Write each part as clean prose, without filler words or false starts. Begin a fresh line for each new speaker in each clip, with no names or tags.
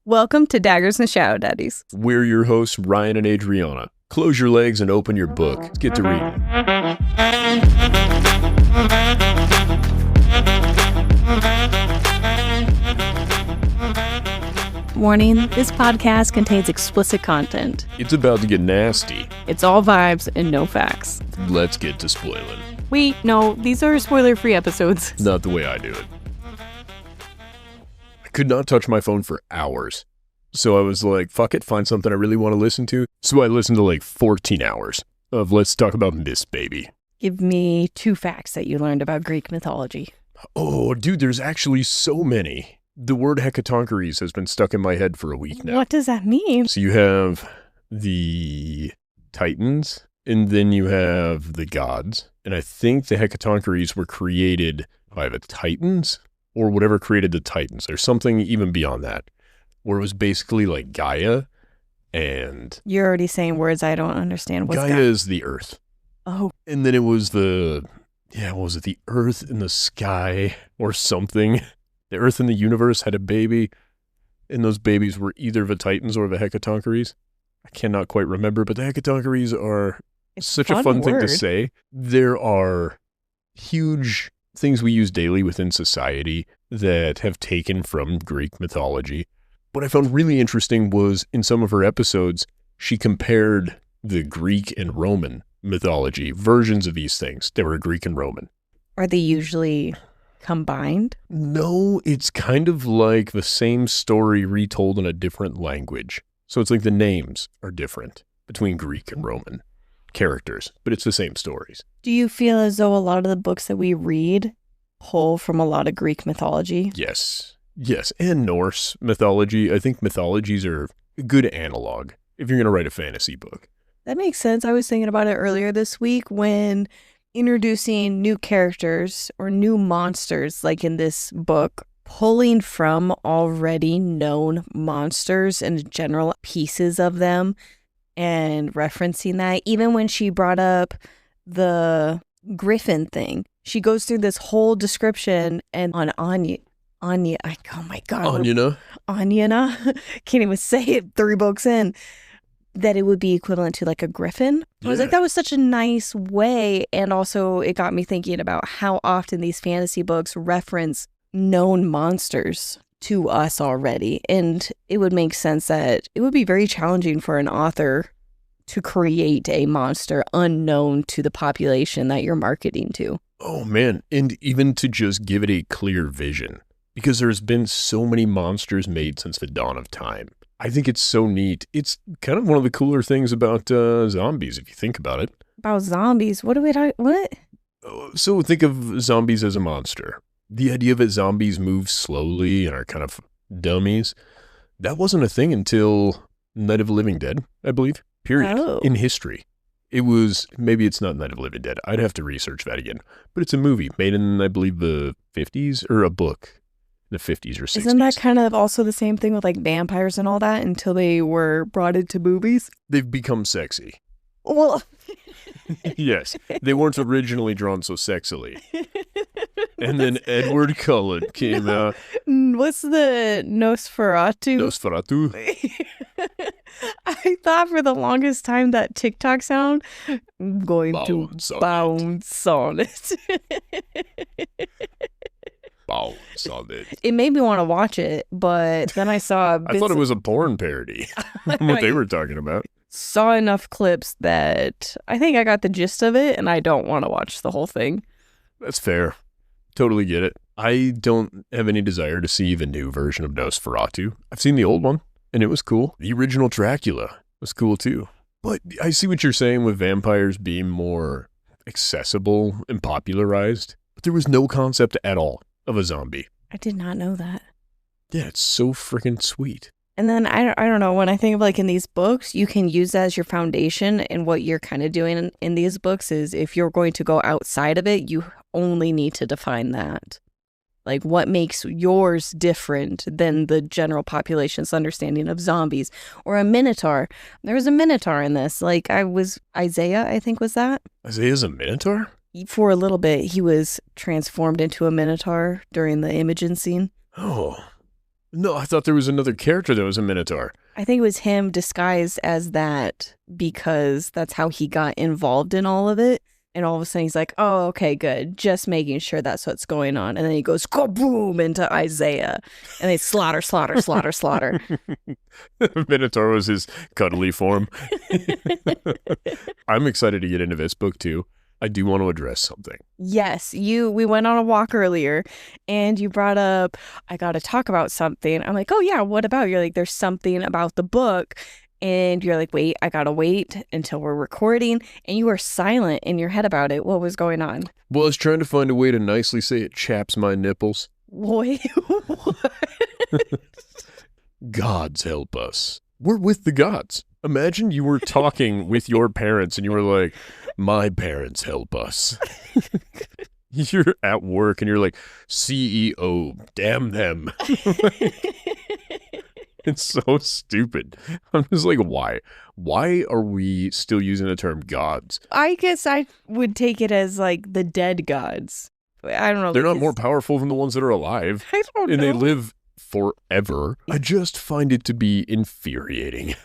Welcome to Daggers and Shadow Daddies.
We're your hosts, Ryan and Adriana. Close your legs and open your book. Let's get to reading.
Warning, this podcast contains explicit content.
It's about to get nasty.
It's all vibes and no facts.
Let's get to spoiling.
Wait, no, these are spoiler-free episodes.
Not the way I do it. I could not touch my phone for hours. So I was like, fuck it, find something I really want to listen to. So I listened to like 14 hours of Let's Talk About This Baby.
Give me 2 facts that you learned about Greek mythology.
Oh, dude, there's actually so many. The word hecatoncheires has been stuck in my head for a week now.
What does that mean?
So you have the Titans, and then you have the gods. And I think the hecatoncheires were created by the Titans, or whatever created the Titans. There's something even beyond that, where it was basically like Gaia, and...
You're already saying words I don't understand. What's
Gaia is the earth.
Oh.
And then it was the... Yeah, what was it? The earth and the sky, or something. The earth and the universe had a baby, and those babies were either the Titans or the hecatoncheires. I cannot quite remember, but the hecatoncheires are such a fun thing to say. There are huge things we use daily within society that have taken from Greek mythology. What I found really interesting was in some of her episodes, she compared the Greek and Roman mythology, versions of these things that were Greek and Roman.
Are they usually combined?
No, it's kind of like the same story retold in a different language. So it's like the names are different between Greek and Roman characters, but it's the same stories.
Do you feel as though a lot of the books that we read pull from a lot of Greek mythology?
Yes, and Norse mythology. I think mythologies are a good analog if you're going to write a fantasy book.
That makes sense. I was thinking about it earlier this week when introducing new characters or new monsters, like in this book, pulling from already known monsters and general pieces of them and referencing that. Even when she brought up the griffin thing, she goes through this whole description, and on Anya, oh my God. Anyana, can't even say it 3 books in, that it would be equivalent to like a griffin. I was like, that was such a nice way. And also it got me thinking about how often these fantasy books reference known monsters to us already. And it would make sense that it would be very challenging for an author to create a monster unknown to the population that you're marketing to.
Oh man, and even to just give it a clear vision, because there's been so many monsters made since the dawn of time. I think it's so neat. It's kind of one of the cooler things about zombies, if you think about it.
About zombies? What?
So think of zombies as a monster. The idea that zombies move slowly and are kind of dummies, that wasn't a thing until Night of the Living Dead, I believe, period, in history. It was, maybe it's not Night of the Living Dead. I'd have to research that again. But it's a movie made in, I believe, the 50s, or a book. The 50s or 60s.
Isn't that kind of also the same thing with like vampires and all that until they were brought into movies?
They've become sexy.
Well,
yes, they weren't originally drawn so sexily. And then Edward Cullen came out.
What's the Nosferatu? I thought for the longest time that TikTok sound, I'm going to bounce on it. It made me want to watch it, but then I saw...
I thought it was a porn parody. What they were talking about.
Saw enough clips that I think I got the gist of it, and I don't want to watch the whole thing.
That's fair. Totally get it. I don't have any desire to see the new version of Nosferatu. I've seen the old one, and it was cool. The original Dracula was cool too. But I see what you're saying with vampires being more accessible and popularized. But there was no concept at all of a zombie.
I did not know that.
Yeah, it's so freaking sweet.
And then I don't know, when I think of like in these books, you can use that as your foundation, and what you're kind of doing in these books is if you're going to go outside of it, you only need to define that. Like what makes yours different than the general population's understanding of zombies or a minotaur. There was a minotaur in this. Like Isaiah, I think was that.
Isaiah's a minotaur?
For a little bit, he was transformed into a minotaur during the Imogen scene.
Oh, No, I thought there was another character that was a Minotaur.
I think it was him disguised as that because that's how he got involved in all of it. And all of a sudden he's like, oh, okay, good. Just making sure that's what's going on. And then he goes, kaboom, into Isaiah. And they slaughter, slaughter, slaughter, slaughter.
Minotaur was his cuddly form. I'm excited to get into this book, too. I do want to address something.
Yes, we went on a walk earlier and you brought up, I got to talk about something. I'm like, oh yeah, what about? You're like, there's something about the book. And you're like, wait, I got to wait until we're recording. And you were silent in your head about it. What was going on?
Well, I was trying to find a way to nicely say it chaps my nipples.
Wait, what?
Gods help us. We're with the gods. Imagine you were talking with your parents and you were like, my parents help us. You're at work and you're like, CEO, damn them. It's so stupid. I'm just like, why? Why are we still using the term gods?
I guess I would take it as like the dead gods. I don't know.
They're not more powerful than the ones that are alive.
I don't know.
And they live forever. I just find it to be infuriating.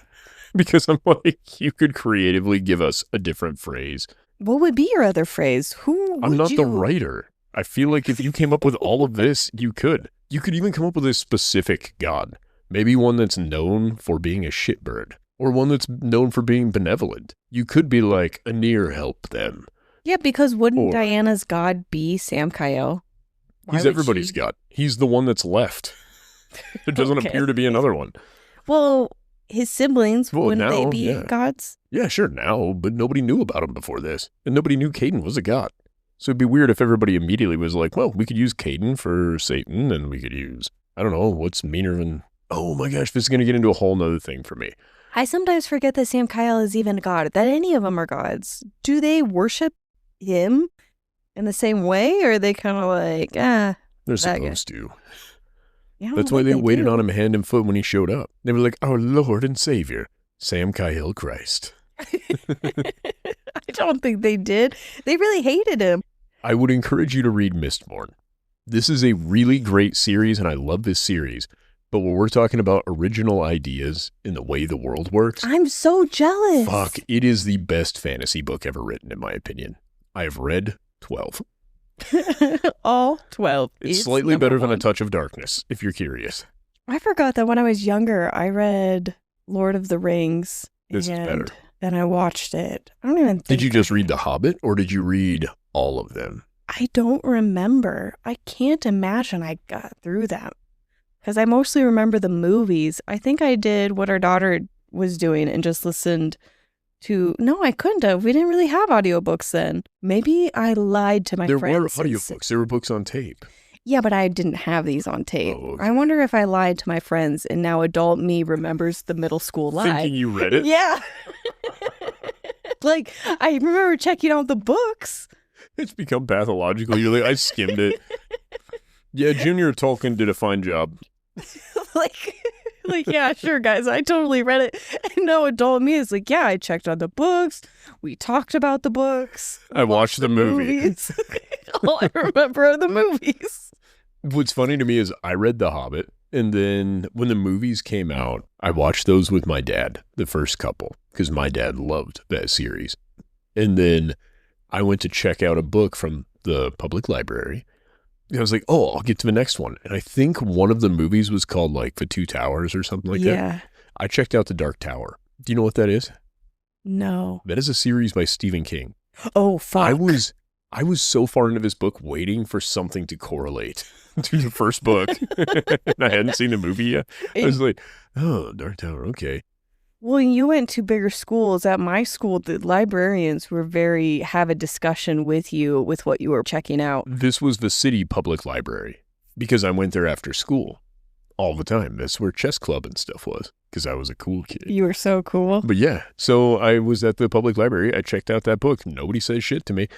Because I'm like, you could creatively give us a different phrase.
What would be your other phrase?
I'm not the writer. I feel like if you came up with all of this, you could. You could even come up with a specific god. Maybe one that's known for being a shitbird. Or one that's known for being benevolent. You could be like, Anir help them.
Yeah, because wouldn't Diana's god be Samkiel?
He's everybody's god. He's the one that's left. There doesn't appear to be another one.
Well, his siblings, wouldn't they be gods?
Yeah, sure, now, but nobody knew about him before this. And nobody knew Kaden was a god. So it'd be weird if everybody immediately was like, well, we could use Kaden for Satan, and we could use, I don't know, what's meaner than, oh my gosh, this is going to get into a whole nother thing for me.
I sometimes forget that Samkiel is even a god, that any of them are gods. Do they worship him in the same way, or are they kind of like,
They're supposed to.
Yeah,
that's why they waited on him hand and foot when he showed up. They were like, our Lord and Savior, Samkiel Christ.
I don't think they did. They really hated him.
I would encourage you to read Mistborn. This is a really great series, and I love this series. But when we're talking about original ideas in the way the world works,
I'm so jealous.
Fuck, it is the best fantasy book ever written, in my opinion. I have read 12.
All 12.
It's slightly better than A Touch of Darkness, if you're curious.
I forgot that when I was younger, I read Lord of the Rings.
This is better.
Then I watched it. I don't even think.
Did you just read The Hobbit, or did you read all of them?
I don't remember. I can't imagine I got through that. Because I mostly remember the movies. I think I did what our daughter was doing and just listened to... No, I couldn't have. We didn't really have audiobooks then. Maybe I lied to my friends.
There were audiobooks. There were books on tape.
Yeah, but I didn't have these on tape.
Oh, okay.
I wonder if I lied to my friends and now adult me remembers the middle school lie.
Thinking you read it?
Yeah. Like, I remember checking out the books.
It's become pathological. You're like, I skimmed it. Yeah, Junior Tolkien did a fine job.
like, yeah, sure, guys, I totally read it. And no adult me is like, yeah, I checked on the books. We talked about the books.
I watched the movies.
All I remember are the movies.
What's funny to me is I read The Hobbit, and then when the movies came out, I watched those with my dad, the first couple, because my dad loved that series. And then I went to check out a book from the public library. I was like, oh, I'll get to the next one. And I think one of the movies was called like The Two Towers or something like that.
Yeah.
I checked out The Dark Tower. Do you know what that is?
No.
That is a series by Stephen King.
Oh, fuck.
I was so far into this book waiting for something to correlate to the first book. And I hadn't seen the movie yet. I was like, oh, Dark Tower, okay.
Well, you went to bigger schools. At my school, the librarians were have a discussion with you with what you were checking out.
This was the city public library because I went there after school all the time. That's where chess club and stuff was because I was a cool kid.
You were so cool.
But yeah, so I was at the public library. I checked out that book. Nobody says shit to me.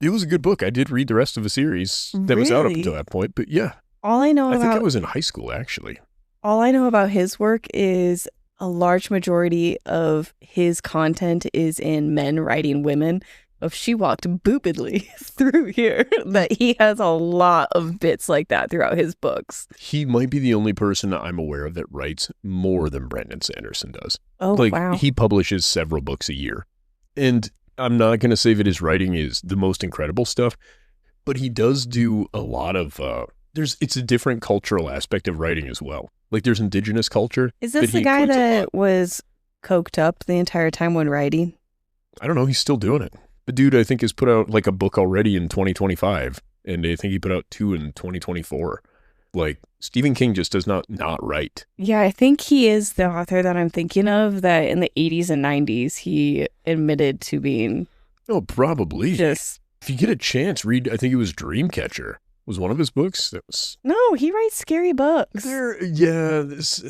It was a good book. I did read the rest of the series that was out up until that point. But yeah,
I think
I was in high school, actually.
All I know about his work is a large majority of his content is in men writing women. of She Walked Boopedly through here that he has a lot of bits like that throughout his books.
He might be the only person I'm aware of that writes more than Brandon Sanderson does.
Oh, wow.
He publishes several books a year. And I'm not going to say that his writing is the most incredible stuff, but he does do a lot of, it's a different cultural aspect of writing as well. Like there's indigenous culture.
Is this the guy that was coked up the entire time when writing?
I don't know. He's still doing it. The dude, I think, has put out like a book already in 2025, and I think he put out 2 in 2024. Like, Stephen King just does not write.
Yeah, I think he is the author that I'm thinking of, that in the 80s and 90s, he admitted to being...
Oh, probably.
Just...
If you get a chance, read, I think it was Dreamcatcher. Was one of his books? That was...
No, he writes scary books.
It's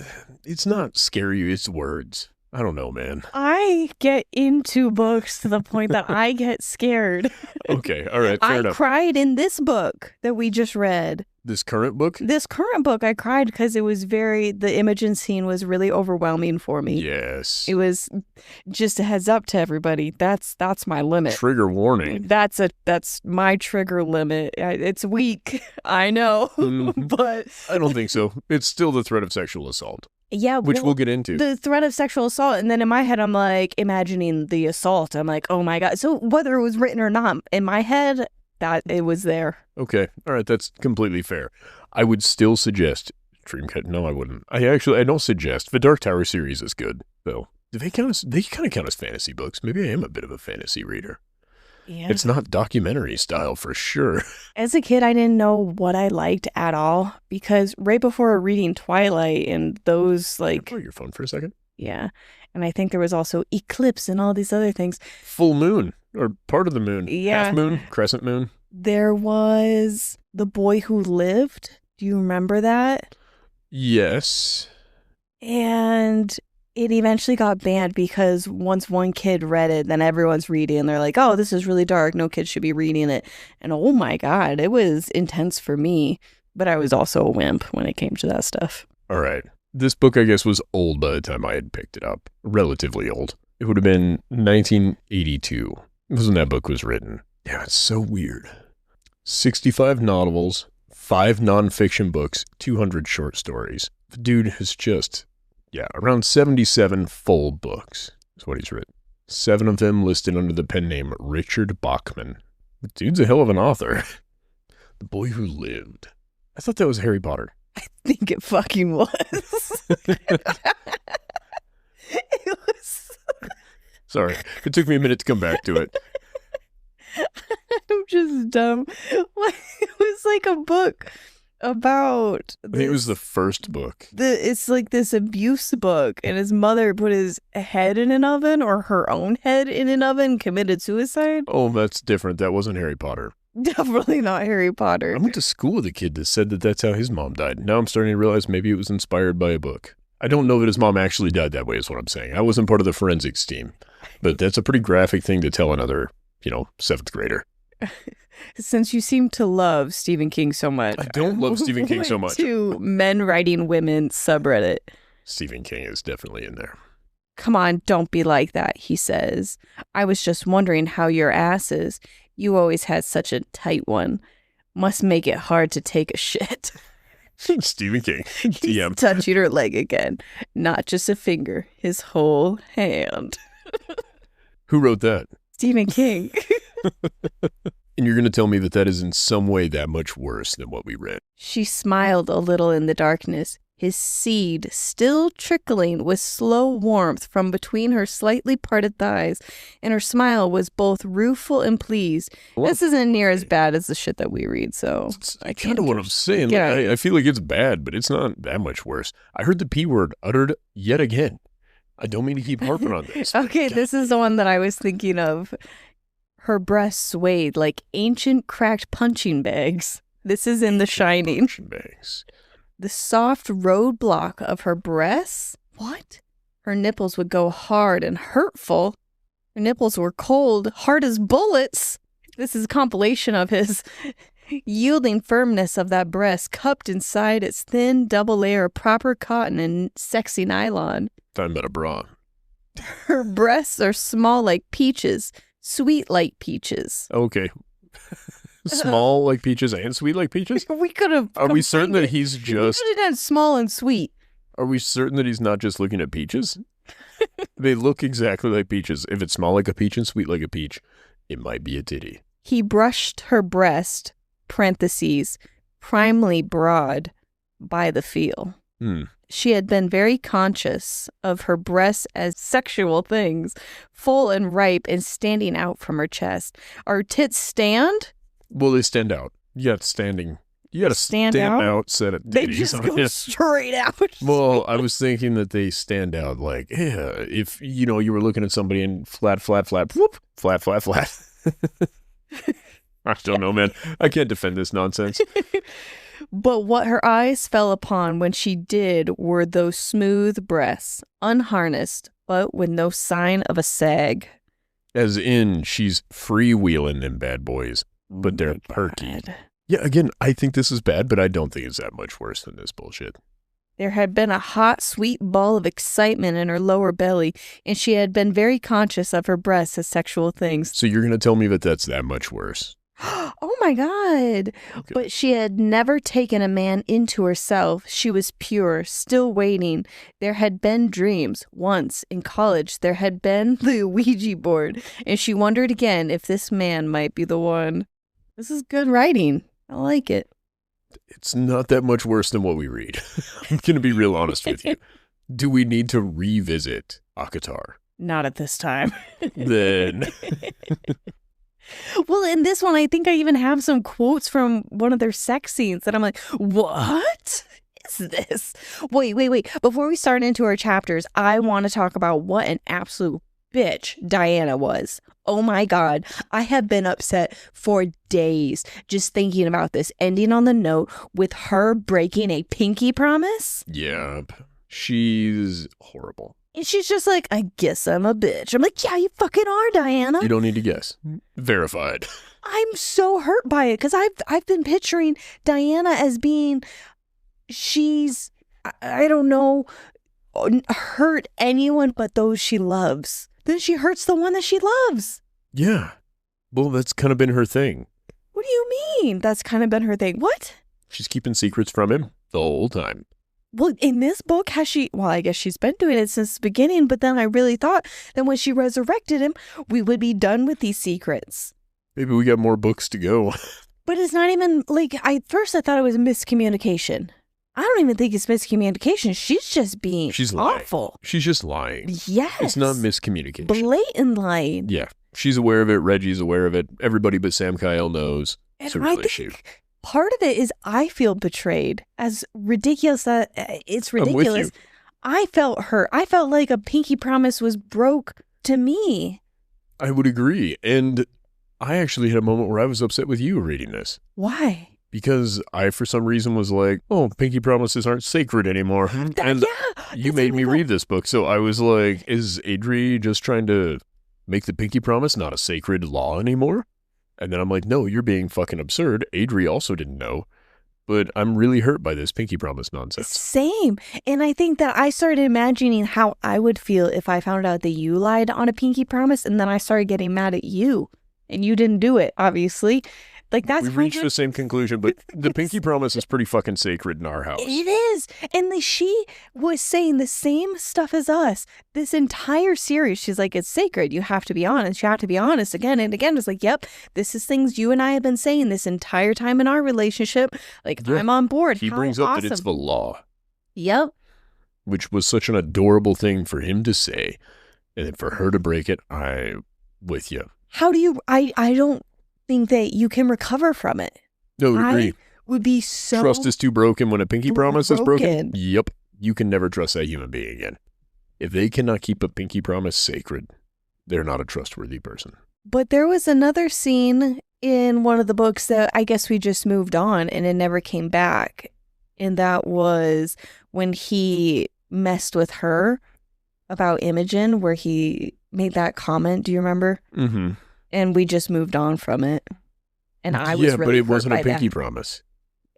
not scary, it's words. I don't know, man.
I get into books to the point that I get scared.
Okay, all right, fair enough.
I cried in this book that we just read.
This current book?
This current book, I cried because it was the Imogen scene was really overwhelming for me.
Yes.
It was just a heads up to everybody. That's my limit.
Trigger warning.
That's my trigger limit. It's weak, I know, but
I don't think so. It's still the threat of sexual assault.
Yeah,
which we'll get into.
The threat of sexual assault, and then in my head, I'm like imagining the assault. I'm like, oh my God. So whether it was written or not, in my head, that it was there.
Okay, all right, that's completely fair. I would still suggest Dreamcatcher. No, I wouldn't. I don't suggest. The Dark Tower series is good, though. Do they count as? They kind of count as fantasy books. Maybe I am a bit of a fantasy reader.
Yeah.
It's not documentary style for sure.
As a kid, I didn't know what I liked at all because right before reading Twilight and those like...
Can I borrow your phone for a second?
Yeah. And I think there was also Eclipse and all these other things.
Full moon or part of the moon.
Yeah.
Half moon, crescent moon.
There was The Boy Who Lived. Do you remember that?
Yes.
And... it eventually got banned because once one kid read it, then everyone's reading and they're like, oh, this is really dark. No kid should be reading it. And oh my God, it was intense for me. But I was also a wimp when it came to that stuff.
All right. This book, I guess, was old by the time I had picked it up. Relatively old. It would have been 1982. It was when that book was written. Yeah, it's so weird. 65 novels, 5 nonfiction books, 200 short stories. The dude has just... yeah, around 77 full books is what he's written. 7 of them listed under the pen name Richard Bachman. The dude's a hell of an author. The Boy Who Lived. I thought that was Harry Potter.
I think it fucking was. It was...
Sorry, it took me a minute to come back to it.
I'm just dumb. It was like a book about
I think it was the first book.
It's like this abuse book, and his mother put his head in an oven, or her own head in an oven, committed suicide.
Oh, that's different. That wasn't Harry Potter.
Definitely not Harry Potter.
I went to school with a kid that said that that's how his mom died. Now I'm starting to realize maybe it was inspired by a book. I don't know that his mom actually died that way is what I'm saying. I wasn't part of the forensics team, but that's a pretty graphic thing to tell another, 7th grader.
Since you seem to love Stephen King so much.
I don't love Stephen King so much.
To Men Writing Women subreddit.
Stephen King is definitely in there.
Come on, don't be like that, he says. I was just wondering how your ass is. You always had such a tight one. Must make it hard to take a shit.
Stephen King.
He's touching her leg again. Not just a finger, his whole hand.
Who wrote that?
Stephen King.
And you're going to tell me that is in some way that much worse than what we read.
She smiled a little in the darkness, his seed still trickling with slow warmth from between her slightly parted thighs, and her smile was both rueful and pleased. Well, this isn't near as bad as the shit that we read, so
I kind of what I'm saying. Yeah. I feel like it's bad, but it's not that much worse. I heard the P word uttered yet again. I don't mean to keep harping on this.
Okay, this is the one that I was thinking of. Her breasts swayed like ancient cracked punching bags. This is in The Shining.
Punching bags.
The soft roadblock of her breasts? What? Her nipples would go hard and hurtful. Her nipples were cold, hard as bullets. This is a compilation of his yielding firmness of that breast, cupped inside its thin double layer of proper cotton and sexy nylon.
Talking about a bra.
Her breasts are small like peaches, sweet like peaches.
Okay. Small like peaches and sweet like peaches?
We could have.
Are we certain that he's
We
just...
could have done small and sweet.
Are we certain that he's not just looking at peaches? They look exactly like peaches. If it's small like a peach and sweet like a peach, it might be a titty.
He brushed her breast, parentheses, primly broad, by the feel. She had been very conscious of her breasts as sexual things, full and ripe and standing out from her chest. Are tits stand?
Well, they stand out. You got standing. You got to stand out set of titties.
They just go straight out.
Well, I was thinking that they stand out like, yeah, if, you know, you were looking at somebody and flat, whoop, flat. I don't know, man. I can't defend this nonsense.
But what her eyes fell upon when she did were those smooth breasts, unharnessed, but with no sign of a sag.
As in, she's freewheeling them bad boys, but they're perky. Yeah, again, I think this is bad, but I don't think it's that much worse than this bullshit.
There had been a hot, sweet ball of excitement in her lower belly, and she had been very conscious of her breasts as sexual things.
So you're going to tell me that that's that much worse?
Oh my God. Okay. But she had never taken a man into herself. She was pure, still waiting. There had been dreams. Once, in college, there had been the Ouija board, and she wondered again if this man might be the one. This is good writing. I like it.
It's not that much worse than what we read. I'm going to be real honest with you. Do we need to revisit ACOTAR?
Not at this time.
Then...
Well, in this one, I think I even have some quotes from one of their sex scenes that I'm like, what is this? Wait. Before we start into our chapters, I want to talk about what an absolute bitch Dianna was. Oh my God. I have been upset for days just thinking about this ending on the note with her breaking a pinky promise.
Yeah, she's horrible.
And she's just like, I guess I'm a bitch. I'm like, yeah, you fucking are, Dianna.
You don't need to guess. Verified.
I'm so hurt by it because I've been picturing Dianna as being, she's, I don't know, hurt anyone but those she loves. Then she hurts the one that she loves.
Yeah. Well, that's kind of been her thing.
What do you mean? That's kind of been her thing. What?
She's keeping secrets from him the whole time.
Well, in this book, has she, well, I guess she's been doing it since the beginning, but then I really thought that when she resurrected him, we would be done with these secrets.
Maybe we got more books to go.
But it's not even, like, first I thought it was miscommunication. I don't even think it's miscommunication. She's just being awful.
Lying. She's just lying.
Yes.
It's not miscommunication.
Blatant lying.
Yeah. She's aware of it. Reggie's aware of it. Everybody but Samkiel knows.
And
it's a real issue.
Part of it is I feel betrayed. As ridiculous that it's ridiculous.
I'm with you.
I felt hurt. I felt like a pinky promise was broke to me.
I would agree. And I actually had a moment where I was upset with you reading this.
Why?
Because I, for some reason, was like, oh, pinky promises aren't sacred anymore. And you made me read this book. So I was like, is Adri just trying to make the pinky promise not a sacred law anymore? And then I'm like, no, you're being fucking absurd. Adri also didn't know. But I'm really hurt by this pinky promise nonsense.
Same. And I think that I started imagining how I would feel if I found out that you lied on a pinky promise and then I started getting mad at you. And you didn't do it, obviously. Like, that's
we reached the same conclusion, but the pinky promise is pretty fucking sacred in our house.
It is. And she was saying the same stuff as us. This entire series, she's like, it's sacred. You have to be honest. You have to be honest again and again. It's like, yep, this is things you and I have been saying this entire time in our relationship. Like, yeah. I'm on board.
He brings up that it's the law.
Yep.
Which was such an adorable thing for him to say. And then for her to break it, I'm with you.
How do you, I don't think that you can recover from it.
No, I agree.
Would be so
trust is too broken when a pinky promise is broken. Yep. You can never trust that human being again. If they cannot keep a pinky promise sacred, they're not a trustworthy person.
But there was another scene in one of the books that I guess we just moved on and it never came back. And that was when he messed with her about Imogen, where he made that comment. Do you remember?
Mm-hmm.
And we just moved on from it. And I was really
but it wasn't a pinky
that.
Promise.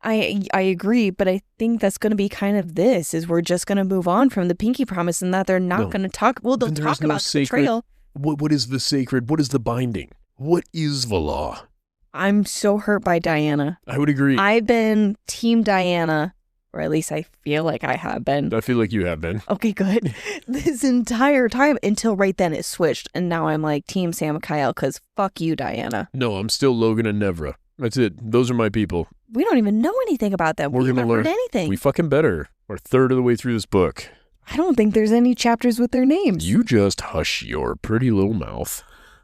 I agree, but I think that's going to be kind of this, is we're just going to move on from the pinky promise and that they're not going to talk. Well, they'll talk about the betrayal.
What is the sacred? What is the binding? What is the law?
I'm so hurt by Dianna.
I would agree.
I've been Team Dianna, or at least I feel like I have been.
I feel like you have been.
Okay, good. This entire time until right then it switched. And now I'm like Team Samkiel because fuck you, Dianna.
No, I'm still Logan and Nevra. That's it. Those are my people.
We don't even know anything about them.
We're
We
gonna
haven't heard
learn.
anything.
We fucking better. We're a third of the way through this book.
I don't think there's any chapters with their names.
You just hush your pretty little mouth.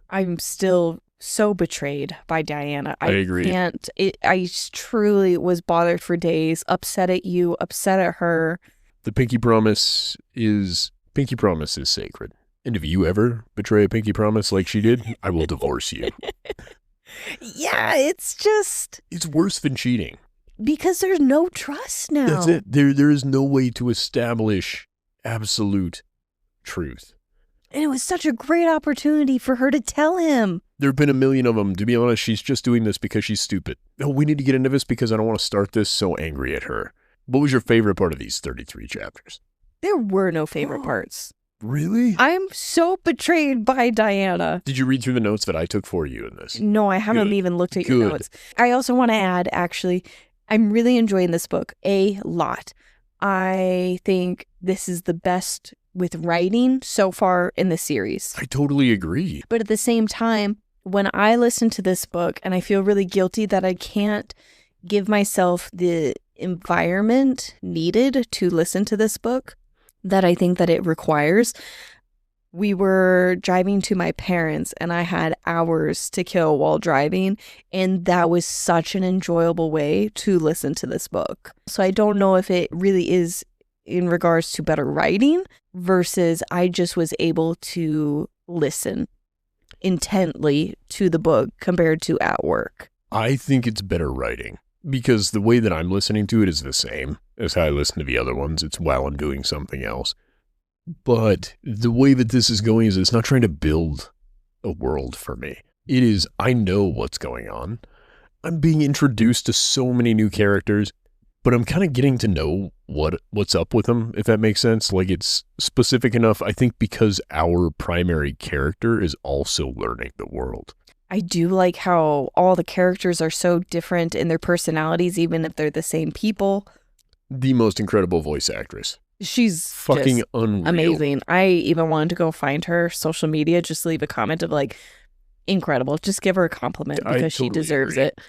I'm still so betrayed by Dianna.
I agree.
I truly was bothered for days, upset at you, upset at her.
The pinky promise is sacred. And if you ever betray a pinky promise like she did, I will divorce you.
Yeah, it's just
It's worse than cheating.
because there's no trust now.
That's it. There is no way to establish absolute truth.
And it was such a great opportunity for her to tell him.
There have been a million of them. To be honest, she's just doing this because she's stupid. No, we need to get into this because I don't want to start this so angry at her. What was your favorite part of these 33 chapters?
There were no favorite parts.
Really?
I'm so betrayed by Dianna.
Did you read through the notes that I took for you in this?
No, I haven't
Good.
even looked at your
Good.
notes. I also want to add, actually, I'm really enjoying this book a lot. I think this is the best with writing so far in the series.
I totally agree.
But at the same time, when I listen to this book, and I feel really guilty that I can't give myself the environment needed to listen to this book that I think that it requires. We were driving to my parents and I had hours to kill while driving, and that was such an enjoyable way to listen to this book. So I don't know if it really is in regards to better writing versus I just was able to listen intently to the book compared to at work.
I think it's better writing because the way that I'm listening to it is the same as how I listen to the other ones. It's while I'm doing something else. But the way that this is going is it's not trying to build a world for me. It is, I know what's going on. I'm being introduced to so many new characters, but I'm kind of getting to know what's up with them, if that makes sense. Like, it's specific enough, I think, because our primary character is also learning the world.
I do like how all the characters are so different in their personalities, even if they're the same people.
The most incredible voice actress.
She's
Fucking
just
unreal.
amazing. I even wanted to go find her social media, just leave a comment of like, incredible. Just give her a compliment because she
totally
deserves
agree.
it.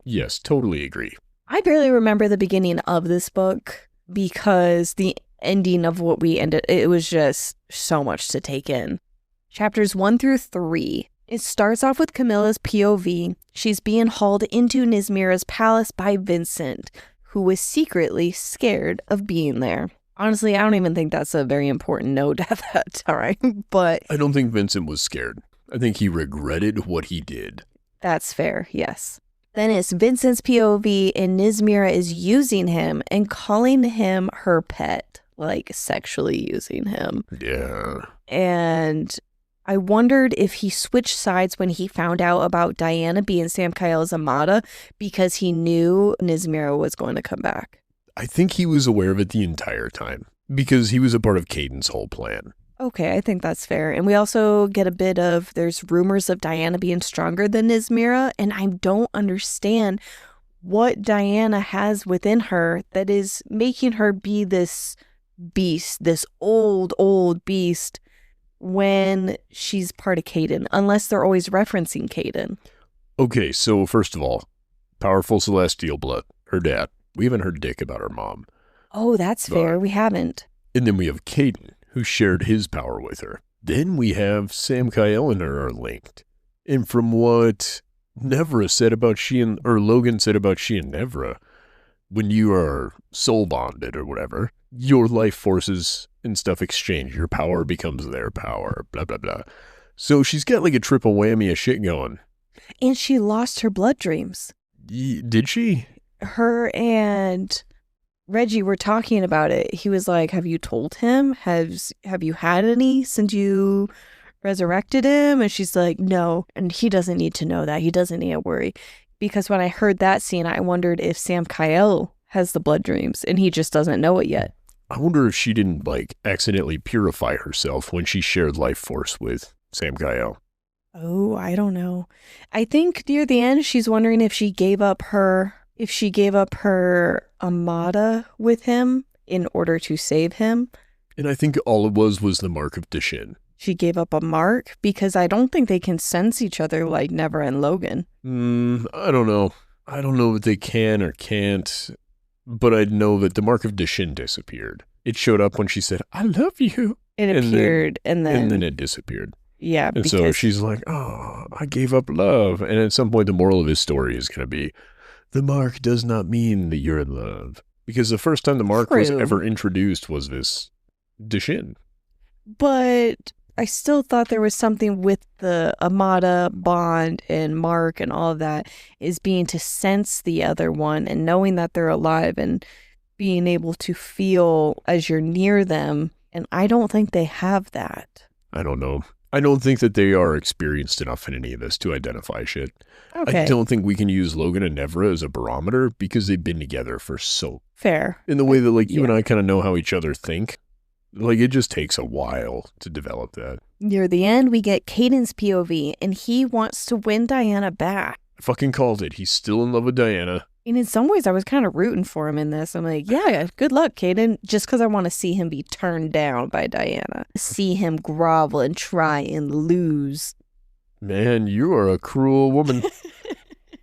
Yes, totally agree.
I barely remember the beginning of this book because the ending of what we ended, it was just so much to take in. Chapters 1 through 3. It starts off with Camilla's POV. She's being hauled into Nismira's palace by Vincent, who was secretly scared of being there. Honestly, I don't even think that's a very important note at that time, but
I don't think Vincent was scared. I think he regretted what he did.
that's fair, yes. Then it's Vincent's POV, and Nismira is using him and calling him her pet, like sexually using him.
Yeah.
And I wondered if he switched sides when he found out about Dianna being Samkiel's Amada because he knew Nismira was going to come back.
I think he was aware of it the entire time because he was a part of Kaden's whole plan.
Okay, I think that's fair. And we also get a bit of, there's rumors of Dianna being stronger than Nismira, and I don't understand what Dianna has within her that is making her be this beast, this old beast, when she's part of Kaden, unless they're always referencing Kaden.
Okay, so first of all, powerful celestial blood, her dad. We haven't heard dick about her mom.
Oh, that's fair. We haven't.
And then we have Kaden, who shared his power with her. Then we have Samkiel and her are linked. And from what Nevra said about Logan said about she and Nevra, when you are soul bonded or whatever, your life forces and stuff exchange. Your power becomes their power, blah, blah, blah. So she's got like a triple whammy of shit going.
And she lost her blood dreams.
Did she?
Her and Reggie were talking about it. He was like, have you told him? Have you had any since you resurrected him? And she's like, no. And he doesn't need to know that. He doesn't need to worry. Because when I heard that scene, I wondered if Samkiel has the blood dreams and he just doesn't know it yet.
I wonder if she didn't, like, accidentally purify herself when she shared life force with Samkiel.
Oh, I don't know. I think near the end she's wondering if she gave up her Amada with him in order to save him.
And I think all it was the mark of Deshin.
She gave up a mark because I don't think they can sense each other like Never and Logan.
I don't know. I don't know if they can or can't, but I know that the mark of Deshin disappeared. It showed up when she said, "I love you."
It appeared and then
it disappeared.
Yeah.
And so she's like, "Oh, I gave up love." And at some point, the moral of his story is going to be, the mark does not mean that you're in love. Because the first time the mark was ever introduced was this Deshin.
But I still thought there was something with the Amada bond and mark and all of that is being to sense the other one and knowing that they're alive and being able to feel as you're near them. And I don't think they have that.
I don't know. I don't think that they are experienced enough in any of this to identify shit. Okay. I don't think we can use Logan and Nevra as a barometer because they've been together for so...
Fair.
In the way that, like, you and I kind of know how each other think. Like, it just takes a while to develop that.
Near the end, we get Kaden's POV, and he wants to win Dianna back.
I fucking called it. He's still in love with Dianna.
And in some ways, I was kind of rooting for him in this. I'm like, yeah, good luck, Kaden. Just because I want to see him be turned down by Dianna. See him grovel and try and lose.
Man, you are a cruel woman.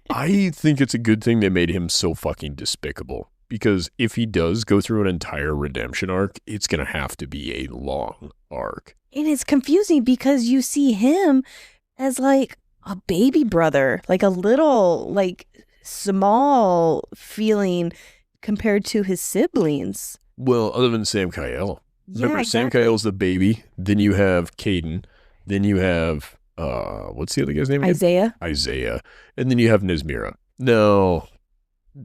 I think it's a good thing they made him so fucking despicable. Because if he does go through an entire redemption arc, it's going to have to be a long arc.
And it's confusing because you see him as like a baby brother. Like a little, like... small feeling compared to his siblings.
Well, other than Samkiel. Remember, exactly. Samkiel's the baby. Then you have Kaden. Then you have, what's the other guy's name again? Isaiah. And then you have Nismira. No,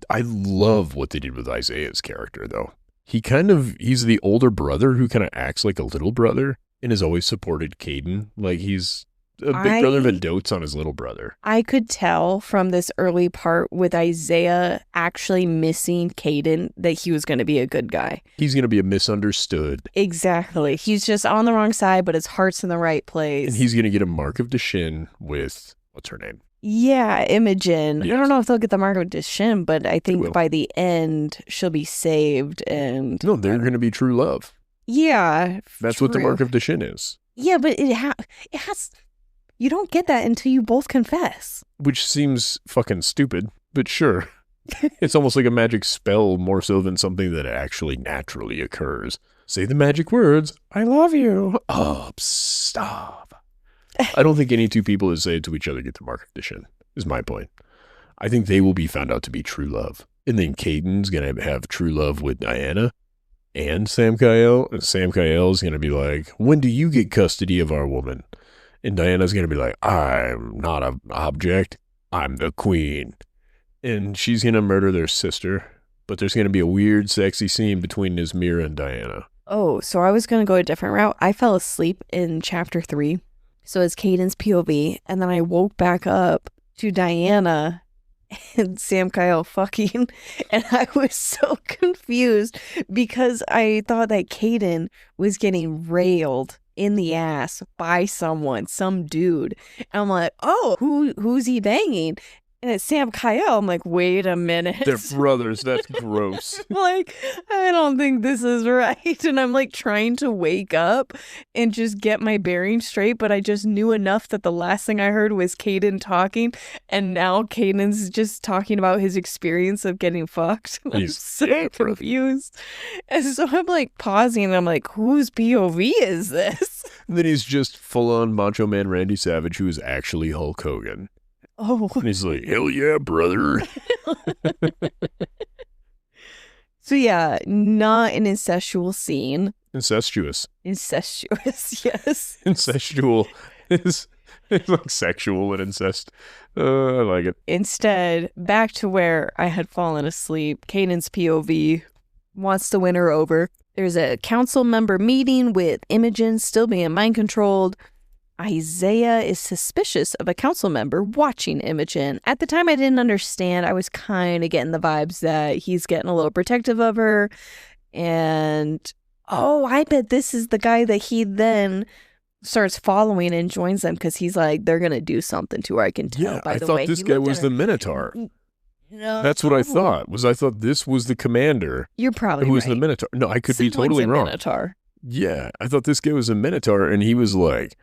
I love what they did with Isaiah's character, though. He's the older brother who kind of acts like a little brother and has always supported Kaden. Like he's... a big brother that dotes on his little brother. I
could tell from this early part with Isaiah actually missing Kaden that he was going to be a good guy.
He's going to be a misunderstood.
Exactly. He's just on the wrong side, but his heart's in the right place.
And he's going to get a mark of Deshin with, what's her name?
Yeah, Imogen. Yes. I don't know if they'll get the mark of Deshin, but I think by the end, she'll be saved. And
no, they're going to be true love.
Yeah.
That's true. What the mark of Deshin is.
Yeah, but it has... You don't get that until you both confess.
Which seems fucking stupid, but sure. It's almost like a magic spell more so than something that actually naturally occurs. Say the magic words, I love you. Oh, stop. I don't think any two people that say it to each other get the mark of Deshin, is my point. I think they will be found out to be true love. And then Kaden's going to have true love with Dianna and Samkiel. And Samkiel's going to be like, when do you get custody of our woman? And Diana's going to be like, I'm not an object. I'm the queen. And she's going to murder their sister. But there's going to be a weird, sexy scene between Nismira and Dianna.
Oh, so I was going to go a different route. I fell asleep in chapter 3. So it's Kaden's POV. And then I woke back up to Dianna and Samkiel fucking. And I was so confused because I thought that Kaden was getting railed in the ass by some dude. And I'm like, oh, who's he banging? And it's Samkiel. I'm like, wait a minute.
They're brothers. That's gross.
Like, I don't think this is right. And I'm like trying to wake up and just get my bearings straight. But I just knew enough that the last thing I heard was Kaden talking. And now Kaden's just talking about his experience of getting fucked. I'm so confused. And so I'm like pausing and I'm like, whose POV is this?
And then he's just full on Macho Man Randy Savage, who is actually Hulk Hogan.
Oh.
And he's like, hell yeah, brother.
So yeah, not an incestual scene.
Incestuous,
yes.
Incestual is like sexual and incest. I like it.
Instead, back to where I had fallen asleep. Kaden's POV wants to win her over. There's a council member meeting with Imogen still being mind controlled. Isaiah is suspicious of a council member watching Imogen. At the time, I didn't understand. I was kind of getting the vibes that he's getting a little protective of her. And, oh, I bet this is the guy that he then starts following and joins them because he's like, they're going to do something to her. I can tell by the way.
I thought this guy was the Minotaur.
No.
That's what I thought. I thought this was the commander.
You're probably
who was
right.
the Minotaur. No, I could be totally wrong.
Minotaur.
Yeah, I thought this guy was a Minotaur, and he was like,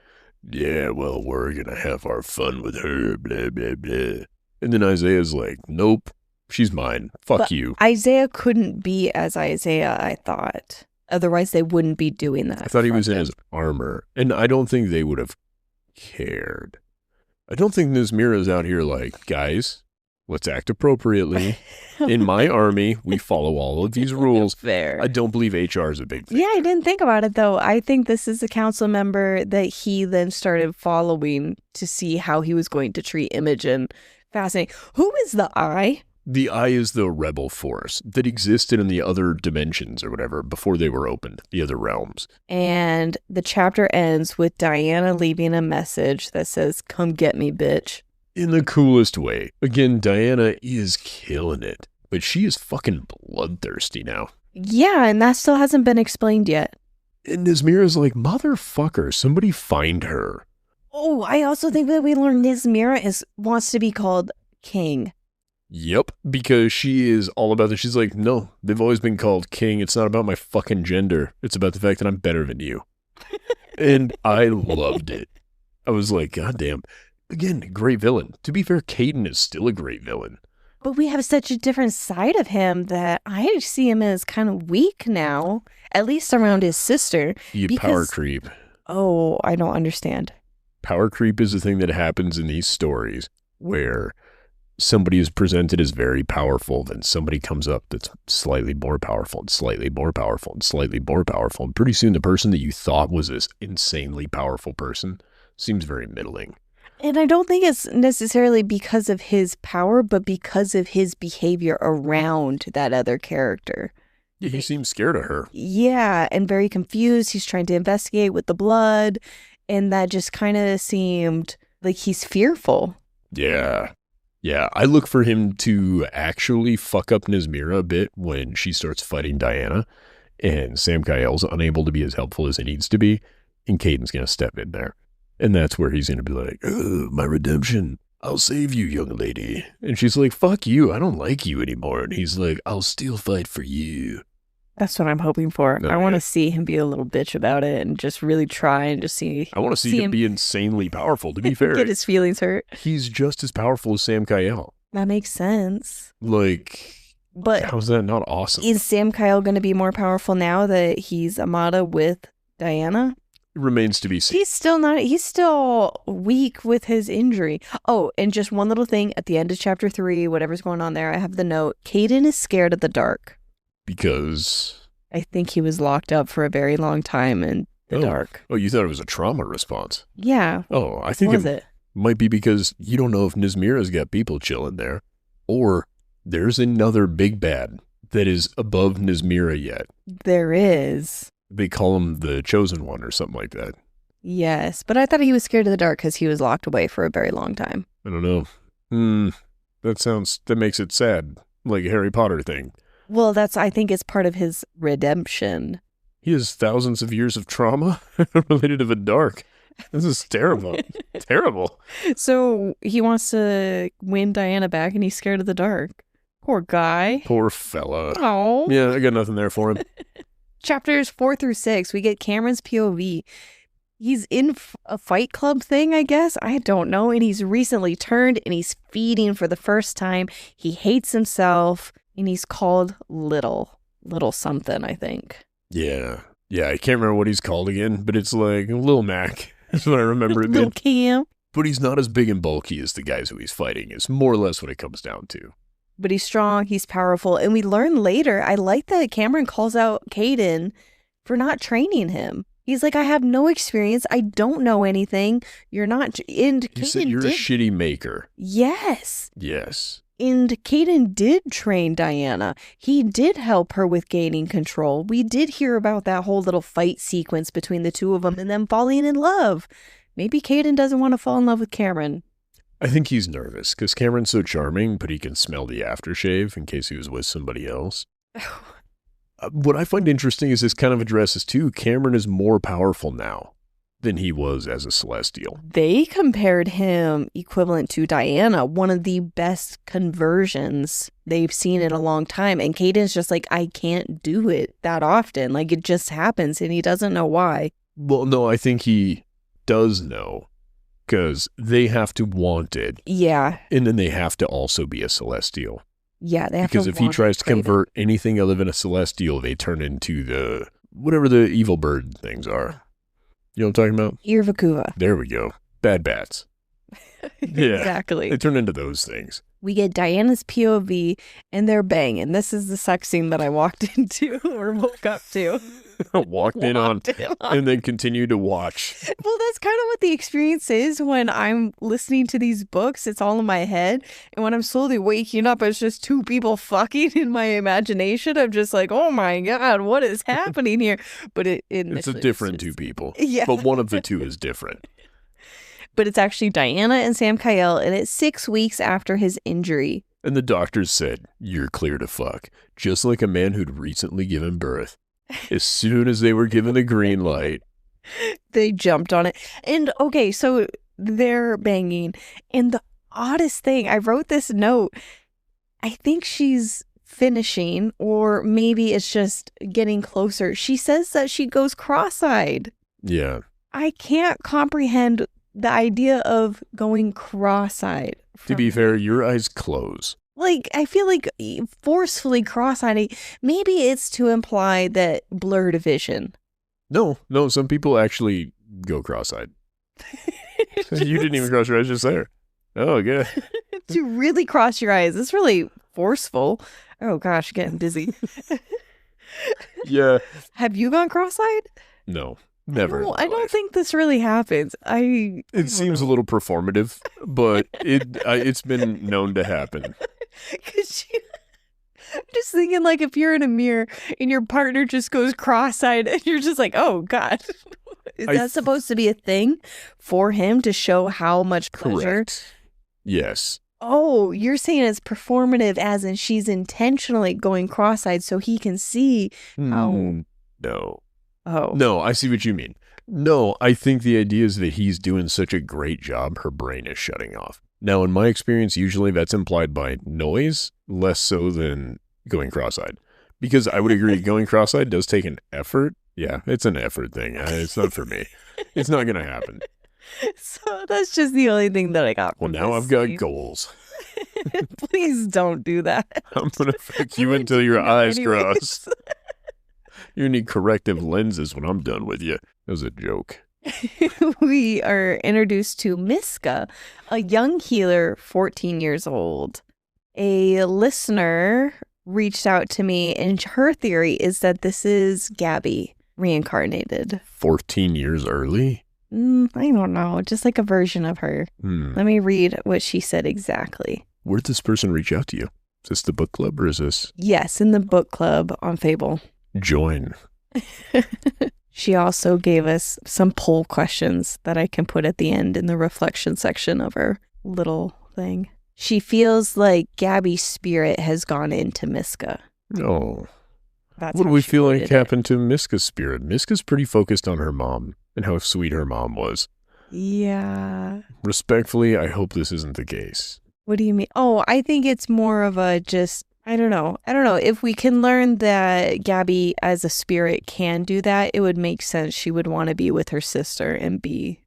yeah, well, we're going to have our fun with her, blah, blah, blah. And then Isaiah's like, nope, she's mine. Fuck you.
Isaiah couldn't be as Isaiah, I thought. Otherwise, they wouldn't be doing that.
I thought he was in his armor, and I don't think they would have cared. I don't think Nismira's out here like, guys, let's act appropriately. In my army, we follow all of these rules.
Fair.
I don't believe HR is a big thing.
Yeah, I didn't think about it, though. I think this is a council member that he then started following to see how he was going to treat Imogen. Fascinating. Who is the Eye?
The Eye is the rebel force that existed in the other dimensions or whatever before they were opened, the other realms.
And the chapter ends with Dianna leaving a message that says, come get me, bitch.
In the coolest way. Again, Dianna is killing it, but she is fucking bloodthirsty now.
Yeah, and that still hasn't been explained yet.
And Nismira's like, motherfucker, somebody find her.
Oh, I also think that we learned Nismira wants to be called king.
Yep, because she is all about this. She's like, no, they've always been called king. It's not about my fucking gender. It's about the fact that I'm better than you. And I loved it. I was like, God damn. Again, great villain. To be fair, Kaden is still a great villain.
But we have such a different side of him that I see him as kind of weak now, at least around his sister.
Power creep.
Oh, I don't understand.
Power creep is the thing that happens in these stories where somebody is presented as very powerful, then somebody comes up that's slightly more powerful and slightly more powerful and slightly more powerful. And pretty soon the person that you thought was this insanely powerful person seems very middling.
And I don't think it's necessarily because of his power, but because of his behavior around that other character.
Yeah, he seems scared of her.
Yeah, and very confused. He's trying to investigate with the blood, and that just kind of seemed like he's fearful.
Yeah. Yeah, I look for him to actually fuck up Nismira a bit when she starts fighting Dianna, and Samkiel's unable to be as helpful as he needs to be, and Caden's going to step in there. And that's where he's going to be like, oh, my redemption. I'll save you, young lady. And she's like, fuck you. I don't like you anymore. And he's like, I'll still fight for you.
That's what I'm hoping for.
No,
I want to see him be a little bitch about it and just really try and just see.
I want to see him be insanely powerful, to be fair.
Get his feelings hurt.
He's just as powerful as Samkiel.
That makes sense.
Like, but how's that not awesome?
Is Samkiel going to be more powerful now that he's Amada with Dianna?
It remains to be seen.
He's still weak with his injury. Oh, and just one little thing at the end of chapter 3, whatever's going on there, I have the note. Kaden is scared of the dark.
Because?
I think he was locked up for a very long time in the dark.
Oh, you thought it was a trauma response?
Yeah.
Oh, I think it might be because you don't know if Nismira's got people chilling there, or there's another big bad that is above Nismira yet.
There is.
They call him the Chosen One or something like that.
Yes, but I thought he was scared of the dark because he was locked away for a very long time.
I don't know. That makes it sad, like a Harry Potter thing.
Well, I think it's part of his redemption.
He has thousands of years of trauma related to the dark. This is terrible. Terrible.
So he wants to win Dianna back and he's scared of the dark. Poor guy.
Poor fella.
Oh.
Yeah, I got nothing there for him.
Chapters 4 through 6, we get Cameron's POV. He's in a fight club thing, I guess. I don't know. And he's recently turned and he's feeding for the first time. He hates himself and he's called Little something, I think.
Yeah. Yeah, I can't remember what he's called again, but it's like Lil Mac. That's what I remember it being.
Lil Cam.
But he's not as big and bulky as the guys who he's fighting. It's more or less what it comes down to.
But he's strong, he's powerful. And we learn later, I like that Cameron calls out Kaden for not training him. He's like, I have no experience. I don't know anything. You're not. And
he said you're a shitty maker.
Yes.
Yes.
And Kaden did train Dianna. He did help her with gaining control. We did hear about that whole little fight sequence between the two of them and them falling in love. Maybe Kaden doesn't want to fall in love with Cameron.
I think he's nervous because Cameron's so charming, but he can smell the aftershave in case he was with somebody else. What I find interesting is this kind of addresses too. Cameron is more powerful now than he was as a Celestial.
They compared him equivalent to Dianna, one of the best conversions they've seen in a long time. And Kaden's just like, I can't do it that often. Like, it just happens, and he doesn't know why.
Well, no, I think he does know, because they have to want it.
Yeah.
And then they have to also be a Celestial.
Yeah, they have
because
to
if he
want
tries to
crave it.
convert anything other than a Celestial, they turn into the, whatever the evil bird things are. You know what I'm talking about?
Irvakuva.
There we go. Bad bats. Yeah.
Exactly.
They turn into those things.
We get Diana's POV, and they're banging. This is the sex scene that I walked into or woke up to.
Walked in on, and then continue to watch.
Well, that's kind of what the experience is when I'm listening to these books. It's all in my head. And when I'm slowly waking up, it's just two people fucking in my imagination. I'm just like, oh my God, what is happening here? But
It's a different two people.
Yeah.
But one of the two is different.
But it's actually Dianna and Samkiel, and it's 6 weeks after his injury.
And the doctors said, you're clear to fuck. Just like a man who'd recently given birth. As soon as they were given the green light.
They jumped on it. And okay, so they're banging. And the oddest thing, I wrote this note. I think she's finishing, or maybe it's just getting closer. She says that she goes cross-eyed.
Yeah.
I can't comprehend the idea of going cross-eyed.
To be fair, your eyes close.
Like, I feel like forcefully cross-eyed, maybe it's to imply that blurred vision.
No, some people actually go cross-eyed. You didn't even cross your eyes just there. Oh, good.
To really cross your eyes. It's really forceful. Oh gosh, getting dizzy.
Yeah.
Have you gone cross-eyed?
No, never.
I don't think this really happens.
It seems a little performative, but it's been known to happen.
I'm just thinking, like, if you're in a mirror and your partner just goes cross-eyed and you're just like, oh God. Is that supposed to be a thing for him to show how much pleasure?
Correct. Yes.
Oh, you're saying it's performative as in she's intentionally going cross-eyed so he can see how...
No.
Oh.
No, I see what you mean. No, I think the idea is that he's doing such a great job, her brain is shutting off. Now, in my experience, usually that's implied by noise, less so than going cross-eyed. Because I would agree, going cross-eyed does take an effort. Yeah, it's an effort thing. It's not for me. It's not going to happen.
So that's just the only thing that I got.
Well, now I've got goals.
Please don't do that.
I'm going to fuck you until your eyes cross. You need corrective lenses when I'm done with you. That was a joke.
We are introduced to Miska, a young healer, 14 years old. A listener reached out to me, and her theory is that this is Gabby reincarnated.
14 years early?
I don't know. Just like a version of her. Let me read what she said exactly.
Where'd this person reach out to you? Is this the book club or is this?
Yes, in the book club on Fable.
Join.
She also gave us some poll questions that I can put at the end in the reflection section of her little thing. She feels like Gabby's spirit has gone into Miska.
Oh.
That's
what do we feel like
it.
happened to Miska's spirit? Miska's pretty focused on her mom and how sweet her mom was.
Yeah.
Respectfully, I hope this isn't the case.
What do you mean? Oh, I think it's more of a just... I don't know. If we can learn that Gabby as a spirit can do that, it would make sense she would want to be with her sister and be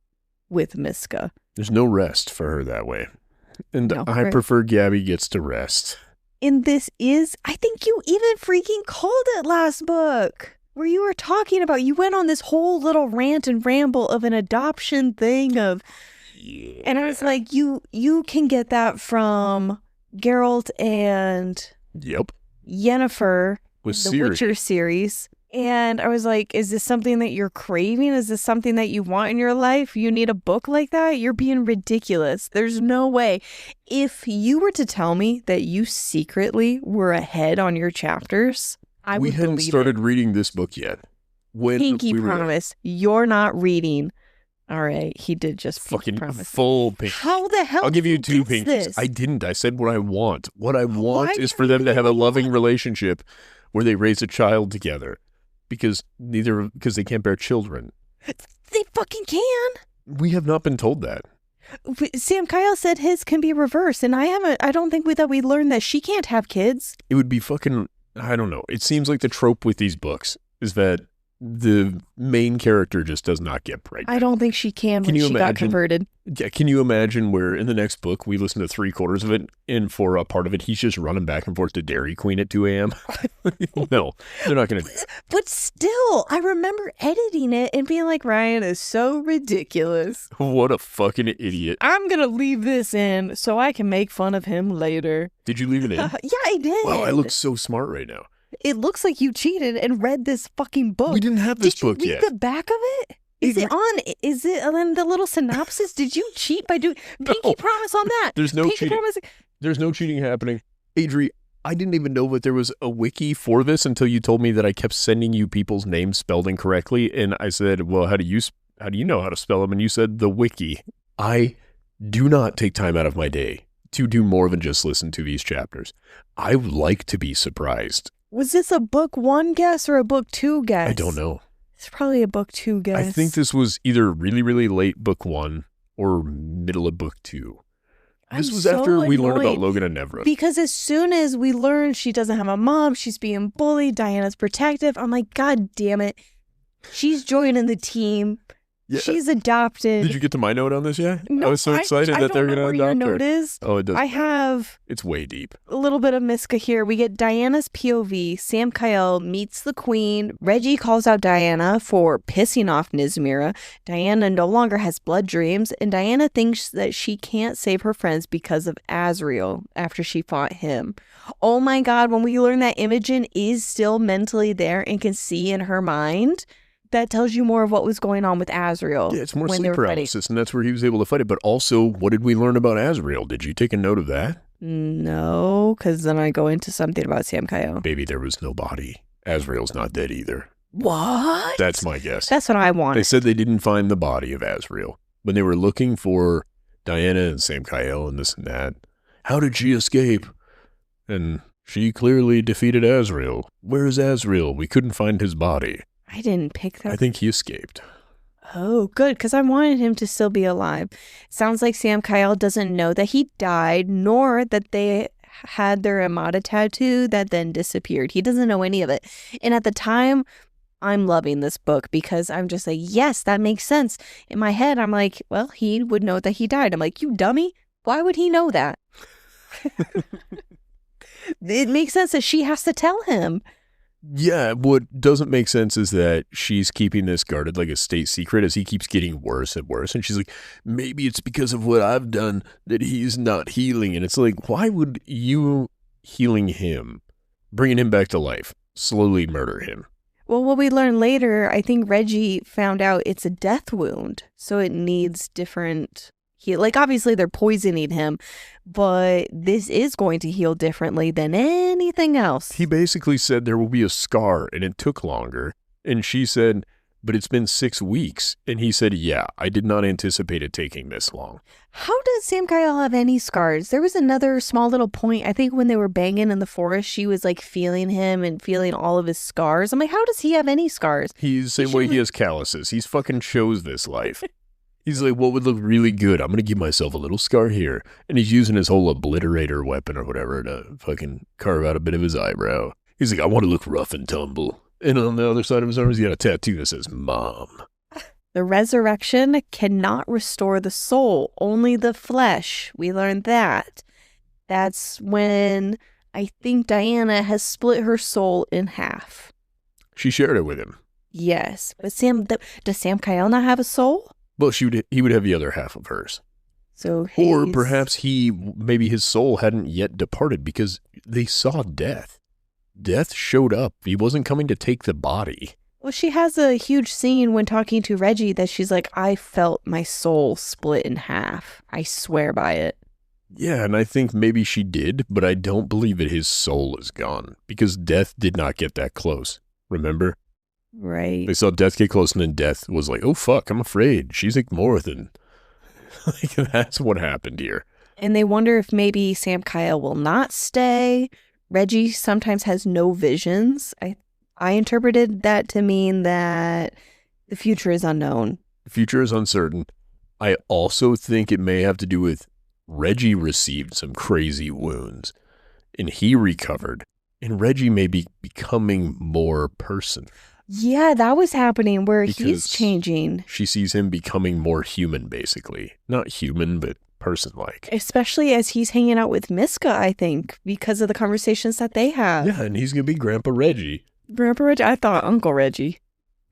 with Miska.
There's no rest for her that way. And
No,
I prefer Gabby gets to rest.
And this is, I think you even freaking called it last book, where you were talking about, you went on this whole little rant and ramble of an adoption thing of, yeah. And I was like, you can get that from Geralt and...
Yep.
Yennefer,
with
the
Ciri.
Witcher series. And I was like, is this something that you're craving? Is this something that you want in your life? You need a book like that? You're being ridiculous. There's no way. If you were to tell me that you secretly were ahead on your chapters, I would believe it.
We hadn't started reading this book yet.
Pinky promise. You're not reading. All right, he did just
fucking
promise.
Full pinky.
How the hell?
I'll give you 2 pinkies.
This?
I didn't. I said what I want. What I want is for them to have a loving relationship where they raise a child together, because they can't bear children.
They fucking can.
We have not been told that.
Samkiel said his can be reversed, and I don't think we learned that she can't have kids.
It would be fucking, I don't know. It seems like the trope with these books is that the main character just does not get pregnant.
I don't think she can when she got converted.
Yeah, can you imagine where in the next book we listen to 3/4 of it, and for a part of it he's just running back and forth to Dairy Queen at 2 a.m.? No, they're not going to do that.
But still, I remember editing it and being like, Ryan is so ridiculous.
What a fucking idiot.
I'm going to leave this in so I can make fun of him later.
Did you leave it in?
Yeah, I did.
Wow, I look so smart right now.
It looks like you cheated and read this fucking book.
We didn't have this book yet.
Did you read the back of it? Is it in the little synopsis? Did you cheat by doing pinky promise on that?
There's no cheating. There's no cheating happening. Adri, I didn't even know that there was a wiki for this until you told me that I kept sending you people's names spelled incorrectly, and I said, "Well, how do you know how to spell them?" And you said the wiki. I do not take time out of my day to do more than just listen to these chapters. I like to be surprised.
Was this a book 1 guess or a book 2 guess?
I don't know.
It's probably a book 2 guess.
I think this was either really, really late book 1 or middle of book 2. This was after we learned about Logan and Nevra.
Because as soon as we learn she doesn't have a mom, she's being bullied, Diana's protective, I'm like, God damn it. She's joining the team. Yeah. She's adopted.
Did you get to my note on this yet?
No,
I was so excited that they're going to adopt her.
Your note is.
Oh, it does.
I have.
It's way deep.
A little bit of Miska here. We get Diana's POV. Samkiel meets the queen. Reggie calls out Diana for pissing off Nismira. Diana no longer has blood dreams, and Diana thinks that she can't save her friends because of Azriel after she fought him. Oh my God, when we learn that Imogen is still mentally there and can see in her mind, that tells you more of what was going on with Azriel.
Yeah, it's more sleep paralysis, and that's where he was able to fight it. But also, what did we learn about Azriel? Did you take a note of that?
No, because then I go into something about Samkiel.
Baby, there was no body. Azriel's not dead either.
What?
That's my guess.
That's what I wanted.
They said they didn't find the body of Azriel. When they were looking for Diana and Samkiel and this and that, how did she escape? And she clearly defeated Azriel. Where is Azriel? We couldn't find his body.
I didn't pick that.
I think he escaped.
Oh, good, because I wanted him to still be alive. Sounds like Samkiel doesn't know that he died, nor that they had their Amada tattoo that then disappeared. He doesn't know any of it. And at the time, I'm loving this book because I'm just like, yes, that makes sense. In my head, I'm like, well, he would know that he died. I'm like, you dummy. Why would he know that? It makes sense that she has to tell him.
Yeah, what doesn't make sense is that she's keeping this guarded like a state secret as he keeps getting worse and worse. And she's like, maybe it's because of what I've done that he's not healing. And it's like, why would you healing him, bringing him back to life, slowly murder him?
Well, what we learn later, I think Reggie found out it's a death wound. So it needs different heal. Like, obviously, they're poisoning him, but this is going to heal differently than anything else.
He basically said there will be a scar, and it took longer. And she said, but it's been 6 weeks. And he said, yeah, I did not anticipate it taking this long.
How does Samkiel have any scars? There was another small little point. I think when they were banging in the forest, she was like feeling him and feeling all of his scars. I'm like, how does he have any scars?
He's the same way he has calluses. He's fucking chose this life. He's like, what would look really good? I'm going to give myself a little scar here. And he's using his whole obliterator weapon or whatever to fucking carve out a bit of his eyebrow. He's like, I want to look rough and tumble. And on the other side of his arm, he's got a tattoo that says, Mom.
The resurrection cannot restore the soul, only the flesh. We learned that. That's when I think Diana has split her soul in half.
She shared it with him.
Yes. But does Samkiel not have a soul?
Well, he would have the other half of hers.
So
or perhaps maybe his soul hadn't yet departed because they saw death. Death showed up. He wasn't coming to take the body.
Well, she has a huge scene when talking to Reggie that she's like, I felt my soul split in half. I swear by it.
Yeah, and I think maybe she did, but I don't believe that his soul is gone because death did not get that close. Remember?
Right.
They saw death get close, and then death was like, oh, fuck, I'm afraid. She's like more than... like, that's what happened here.
And they wonder if maybe Samkiel will not stay. Reggie sometimes has no visions. I interpreted that to mean that the future is unknown.
The future is uncertain. I also think it may have to do with Reggie received some crazy wounds and he recovered. And Reggie may be becoming more person.
Yeah, that was happening where he's
Because
changing.
She sees him becoming more human, basically. Not human, but person-like.
Especially as he's hanging out with Miska, I think, because of the conversations that they have.
Yeah, and he's going to be Grandpa Reggie.
Grandpa Reggie? I thought Uncle Reggie.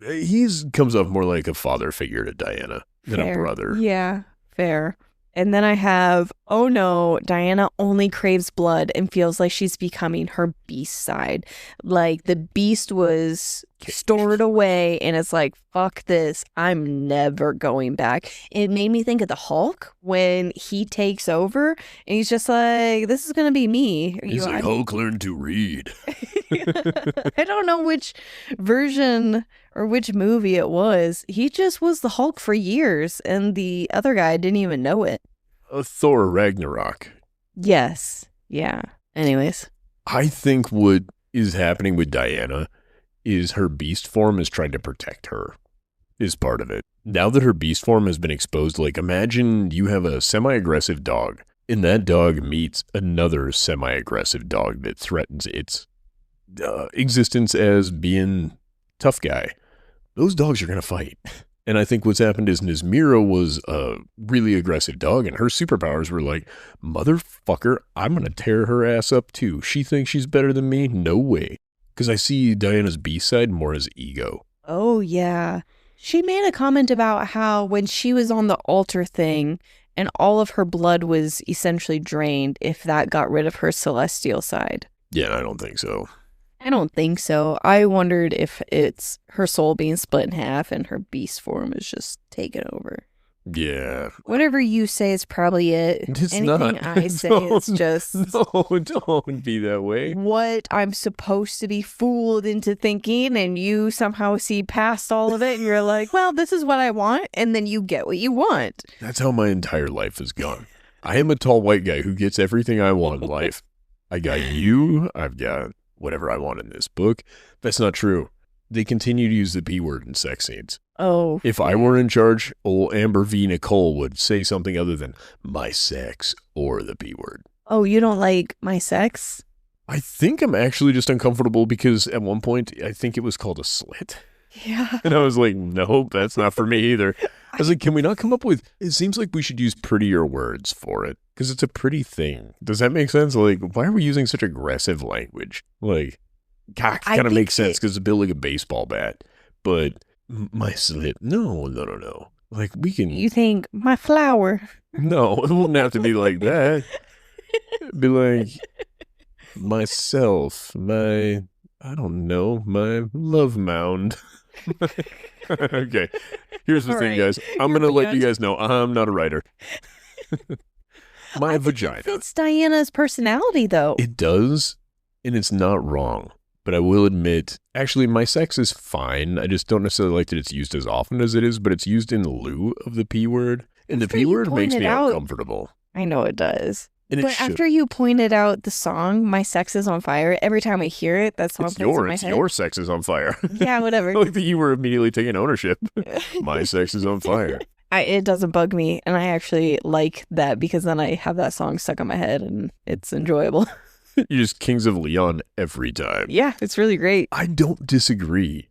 He's comes off more like a father figure to Dianna than a brother.
Yeah, fair. And then I have, oh no, Dianna only craves blood and feels like she's becoming her beast side. Like the beast was stored away and it's like, fuck this, I'm never going back. It made me think of the Hulk when he takes over and he's just like, this is going to be me.
He's like, Hulk learned to read.
I don't know which version or which movie it was. He just was the Hulk for years and the other guy didn't even know it.
Thor Ragnarok.
Yes. Yeah. Anyways.
I think what is happening with Dianna is her beast form is trying to protect her, is part of it. Now that her beast form has been exposed, like imagine you have a semi-aggressive dog and that dog meets another semi-aggressive dog that threatens its existence as being tough guy. Those dogs are going to fight. And I think what's happened is Nismira was a really aggressive dog and her superpowers were like, motherfucker, I'm going to tear her ass up too. She thinks she's better than me? No way. Because I see Diana's B-side more as ego.
Oh, yeah. She made a comment about how when she was on the altar thing and all of her blood was essentially drained, if that got rid of her celestial side.
Yeah, I don't think so.
I don't think so. I wondered if it's her soul being split in half and her beast form is just taken over.
Yeah.
Whatever you say is probably it.
It's
Anything
not.
I say is just
No, don't be that way.
what I'm supposed to be fooled into thinking, and you somehow see past all of it and you're like, well, this is what I want, and then you get what you want.
That's how my entire life has gone. I am a tall white guy who gets everything I want in life. I got you. I've got whatever I want in this book. That's not true. They continue to use the P word in sex scenes.
Oh.
If I were in charge, old Amber V. Nicole would say something other than my sex or the P word.
Oh, you don't like my sex?
I think I'm actually just uncomfortable because at one point, I think it was called a slit.
Yeah.
And I was like, nope, that's not for me either. I was like, can we not come up with, it seems like we should use prettier words for it because it's a pretty thing. Does that make sense? Like, why are we using such aggressive language? Like, cock kind of makes sense because it's built like a baseball bat. But my slit, no. Like, we can.
You think my flower?
No, it wouldn't have to be like that. It'd be like myself, my, I don't know, my love mound. Okay, here's the thing, guys. I'm going to let you guys know I'm not a writer. My vagina.
It fits Diana's personality, though.
It does, and it's not wrong. But I will admit, actually, my sex is fine. I just don't necessarily like that it's used as often as it is, but it's used in lieu of the P word. And the P word makes me uncomfortable.
I know it does.
And
but after you pointed out the song, My Sex is on Fire, every time I hear it, that song plays in my head.
Your sex is on fire.
Yeah, whatever.
Like that you were immediately taking ownership. My sex is on fire.
It doesn't bug me, and I actually like that because then I have that song stuck in my head, and it's enjoyable.
You're just Kings of Leon every time.
Yeah, it's really great.
I don't disagree.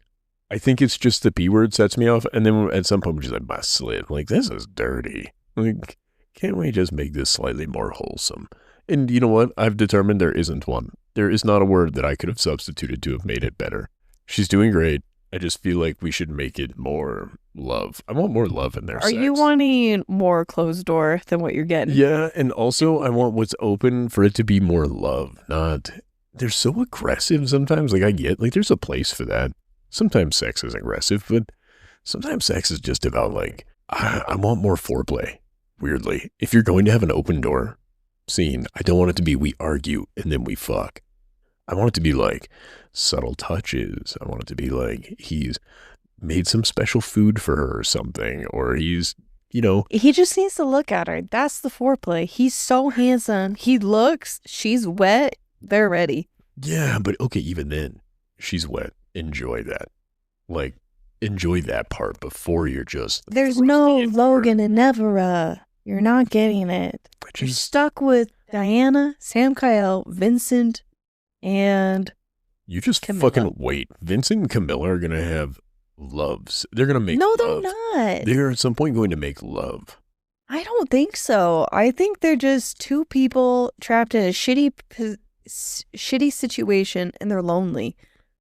I think it's just the P word sets me off, and then at some point, I'm just like, my slit. Like, this is dirty. Like, can't we just make this slightly more wholesome? And you know what? I've determined there isn't one. There is not a word that I could have substituted to have made it better. She's doing great. I just feel like we should make it more love. I want more love in their sex.
Are you wanting more closed door than what you're getting?
Yeah, and also I want what's open for it to be more love, not... They're so aggressive sometimes. Like, I get, like, there's a place for that. Sometimes sex is aggressive, but sometimes sex is just about, like, I want more foreplay, weirdly. If you're going to have an open door scene, I don't want it to be we argue and then we fuck. I want it to be, like, subtle touches. I want it to be, like, he's made some special food for her or something, or he's, you know.
He just needs to look at her. That's the foreplay. He's so handsome. He looks, she's wet, they're ready.
Yeah, but okay, even then, she's wet. Enjoy that. Like, enjoy that part before you're just...
There's no Logan and Nevera. You're not getting it. You're stuck with Dianna, Samkiel, Vincent, and
you just
Camilla.
Fucking wait. Vincent and Camilla are going to have loves. They're going to make
No,
love.
they're not.
They're at some point going to make love.
I don't think so. I think they're just two people trapped in a shitty situation and they're lonely.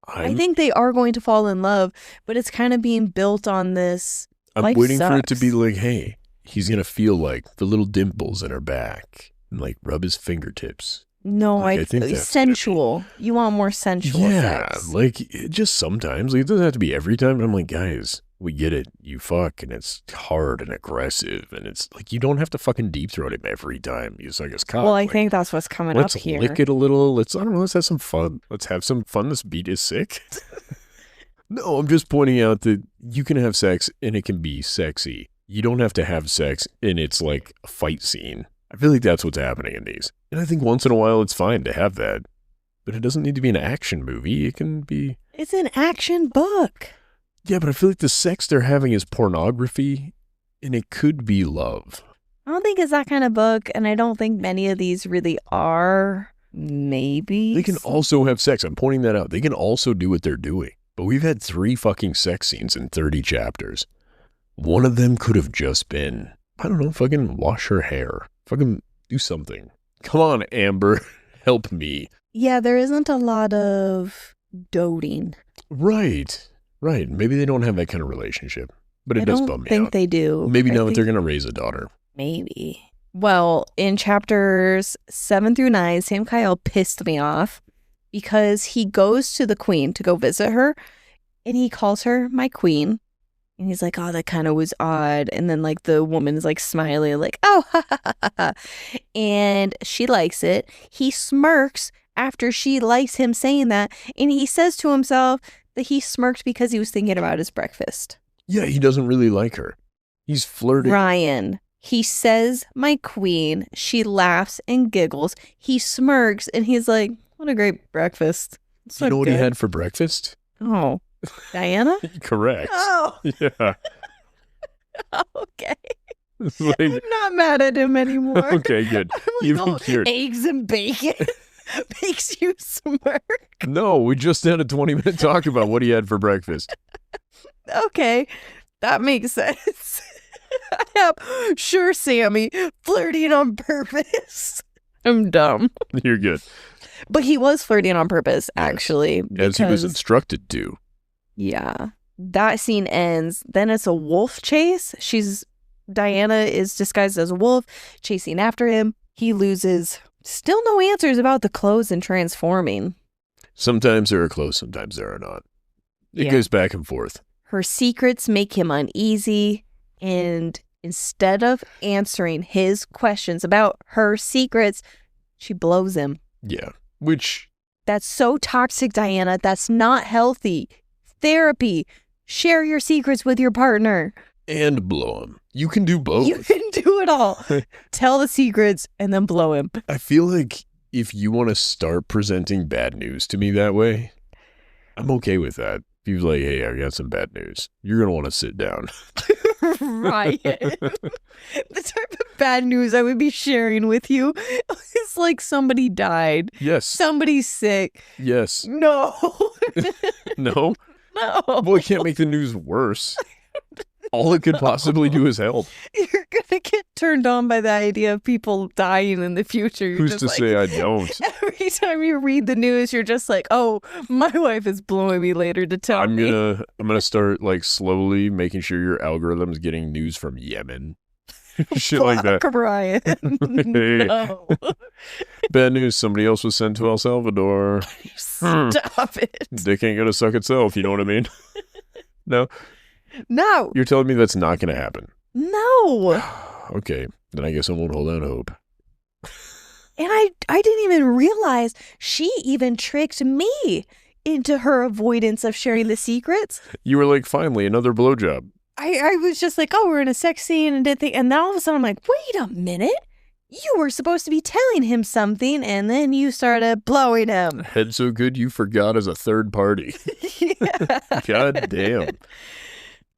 I think they are going to fall in love, but it's kind of being built on this.
I'm waiting for it to be like, hey, he's going to feel like the little dimples in her back and like rub his fingertips.
No,
like,
I think sensual. You want more sensual sex.
Like just sometimes. Like, it doesn't have to be every time. But I'm like, guys, we get it. You fuck and it's hard and aggressive and it's like you don't have to fucking deep throat him every time you suck his cock.
Well, I think that's what's coming up here.
Let's lick it a little. I don't know, let's have some fun. Let's have some fun. This beat is sick. No, I'm just pointing out that you can have sex and it can be sexy. You don't have to have sex and it's like a fight scene. I feel like that's what's happening in these. And I think once in a while it's fine to have that. But it doesn't need to be an action movie. It can be...
It's an action book.
Yeah, but I feel like the sex they're having is pornography and it could be love.
I don't think it's that kind of book, and I don't think many of these really are. Maybe.
They can also have sex. I'm pointing that out. They can also do what they're doing. But we've had 3 fucking sex scenes in 30 chapters. One of them could have just been, I don't know, fucking wash her hair. Fucking do something. Come on, Amber. Help me.
Yeah, there isn't a lot of doting.
Right. Maybe they don't have that kind of relationship. But it does bum me out.
I think they do.
Maybe now that they're going to raise a daughter.
Maybe. Well, in chapters 7 through 9, Samkiel pissed me off because he goes to the queen to go visit her and he calls her my queen. And he's like, oh, that kind of was odd. And then like the woman is like smiling like, oh, ha, ha, ha, ha. And she likes it. He smirks after she likes him saying that. And he says to himself that he smirked because he was thinking about his breakfast.
Yeah, he doesn't really like her. He's flirting.
Ryan, he says, my queen. She laughs and giggles. He smirks and he's like, what a great breakfast.
You know what he had for breakfast?
Oh, Dianna?
Correct.
Oh.
Yeah.
Okay.
Like,
I'm not mad at him anymore.
Okay, good. Even cured.
Eggs and bacon makes you smirk.
No, we just had a 20-minute talk about what he had for breakfast.
Okay, that makes sense. Sure, Sammy, flirting on purpose. I'm dumb.
You're good.
But he was flirting on purpose, actually.
As he was instructed to.
Yeah. That scene ends. Then it's a wolf chase. Dianna is disguised as a wolf, chasing after him. He loses. Still no answers about the clothes and transforming.
Sometimes there are clothes, sometimes there are not. It goes back and forth.
Her secrets make him uneasy, and instead of answering his questions about her secrets, she blows him.
Yeah, which...
That's so toxic, Dianna. That's not healthy. Therapy. Share your secrets with your partner.
And blow him. You can do both.
You can do it all. Tell the secrets and then blow him.
I feel like if you want to start presenting bad news to me that way, I'm okay with that. If you're like, hey, I got some bad news, you're going to want to sit down.
Ryan. The type of bad news I would be sharing with you is like somebody died.
Yes.
Somebody's sick.
Yes.
No.
No?
No.
Well, it can't make the news worse. All it could possibly do is help.
You're going to get turned on by the idea of people dying in the future. You're
Who's to say I don't?
Every time you read the news, you're just like, oh, my wife is blowing me later to tell me.
I'm gonna start like slowly making sure your algorithm's getting news from Yemen. Shit like that.
Ryan.
Hey.
No.
Bad news, somebody else was sent to El Salvador.
Stop it.
Dick ain't gonna suck itself, you know what I mean? No?
No.
You're telling me that's not gonna happen?
No.
Okay, then I guess I won't hold out hope.
And I didn't even realize she even tricked me into her avoidance of sharing the secrets.
You were like, finally, another blowjob.
I was just like, oh, we're in a sex scene and didn't think, and then all of a sudden I'm like, wait a minute. You were supposed to be telling him something, and then you started blowing him.
Head so good you forgot as a third party.
Yeah.
God damn.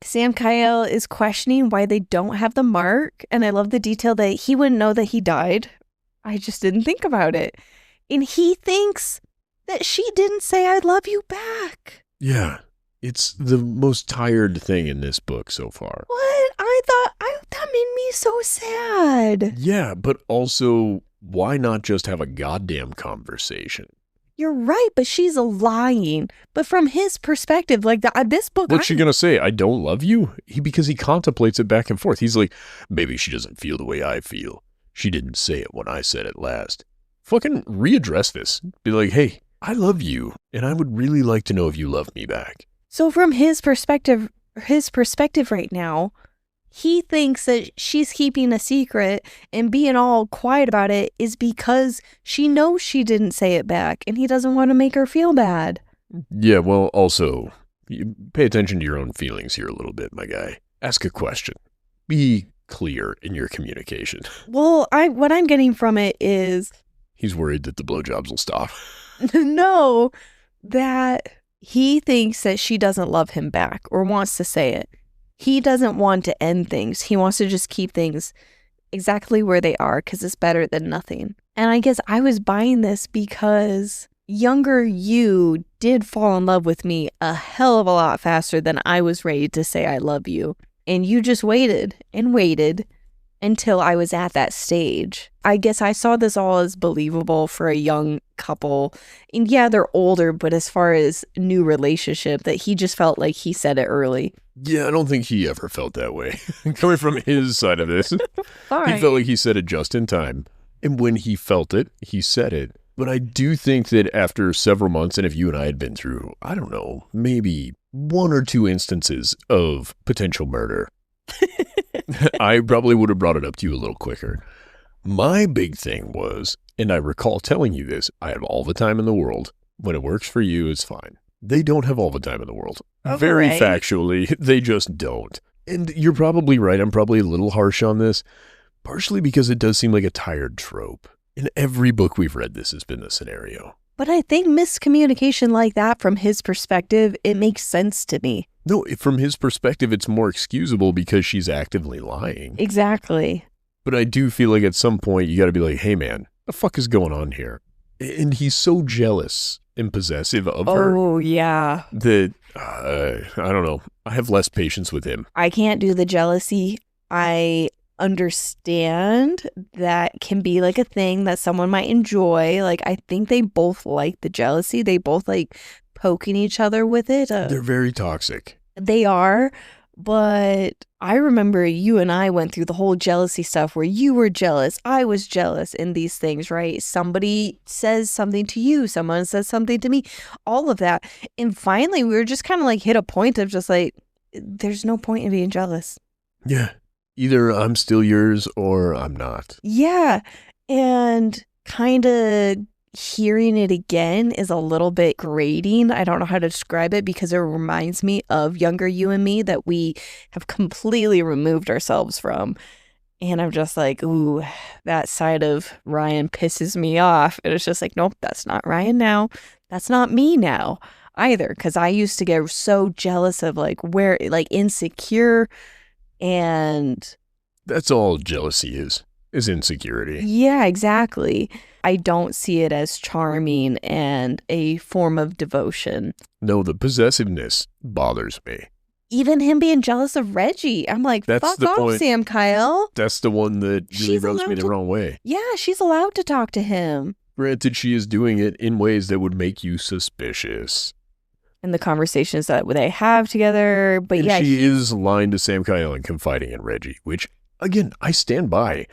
Samkiel is questioning why they don't have the mark. And I love the detail that he wouldn't know that he died. I just didn't think about it. And he thinks that she didn't say I love you back.
Yeah. It's the most tired thing in this book so far.
What? That made me so sad.
Yeah, but also, why not just have a goddamn conversation?
You're right, but she's lying. But from his perspective, like this book...
What's she gonna say? I don't love you? Because he contemplates it back and forth. He's like, maybe she doesn't feel the way I feel. She didn't say it when I said it last. Fucking readdress this. Be like, hey, I love you, and I would really like to know if you love me back.
So from his perspective right now, he thinks that she's keeping a secret and being all quiet about it is because she knows she didn't say it back and he doesn't want to make her feel bad.
Yeah, well, also, you pay attention to your own feelings here a little bit, my guy. Ask a question. Be clear in your communication.
Well, what I'm getting from it is...
He's worried that the blowjobs will stop.
No, that he thinks that she doesn't love him back or wants to say it. He doesn't want to end things. He wants to just keep things exactly where they are because it's better than nothing. And I guess I was buying this because younger you did fall in love with me a hell of a lot faster than I was ready to say I love you. And you just waited and waited until I was at that stage. I guess I saw this all as believable for a young couple. And yeah, they're older, but as far as new relationship, that he just felt like he said it early.
Yeah, I don't think he ever felt that way. Coming from his side of this,
Fine.
He felt like he said it just in time. And when he felt it, he said it. But I do think that after several months, and if you and I had been through, I don't know, maybe 1 or 2 instances of potential murder, I probably would have brought it up to you a little quicker. My big thing was, and I recall telling you this, I have all the time in the world. When it works for you, it's fine. They don't have all the time in the world.
Okay.
Very factually, they just don't. And you're probably right. I'm probably a little harsh on this, partially because it does seem like a tired trope. In every book we've read, this has been the scenario.
But I think miscommunication like that from his perspective, it makes sense to me.
No, from his perspective, it's more excusable because she's actively lying.
Exactly.
But I do feel like at some point you got to be like, hey man, the fuck is going on here? And he's so jealous and possessive of her.
Oh, yeah.
That, I don't know. I have less patience with him.
I can't do the jealousy. I understand that can be like a thing that someone might enjoy. Like, I think they both like the jealousy. They both like poking each other with it.
They're very toxic.
They are. But I remember you and I went through the whole jealousy stuff where you were jealous, I was jealous in these things, right? Somebody says something to you, someone says something to me, all of that. And finally, we were just kind of like hit a point of just like, there's no point in being jealous.
Yeah. Either I'm still yours or I'm not.
Yeah. And kind of hearing it again is a little bit grating. I don't know how to describe it because it reminds me of younger you and me that we have completely removed ourselves from. And I'm just like, ooh, that side of Ryan pisses me off. And it's just like, nope, that's not Ryan now. That's not me now either. Because I used to get so jealous of like where, like insecure and...
That's all jealousy is insecurity.
Yeah, exactly. I don't see it as charming and a form of devotion.
No, the possessiveness bothers me.
Even him being jealous of Reggie. I'm like,
That's
fuck
the
off,
point.
Samkiel.
That's the one that really
She's
rubs me
allowed
the
to-
wrong way.
Yeah, she's allowed to talk to him.
Granted, she is doing it in ways that would make you suspicious.
And the conversations that they have together. But
And
yeah,
she is lying to Samkiel and confiding in Reggie, which, again, I stand by.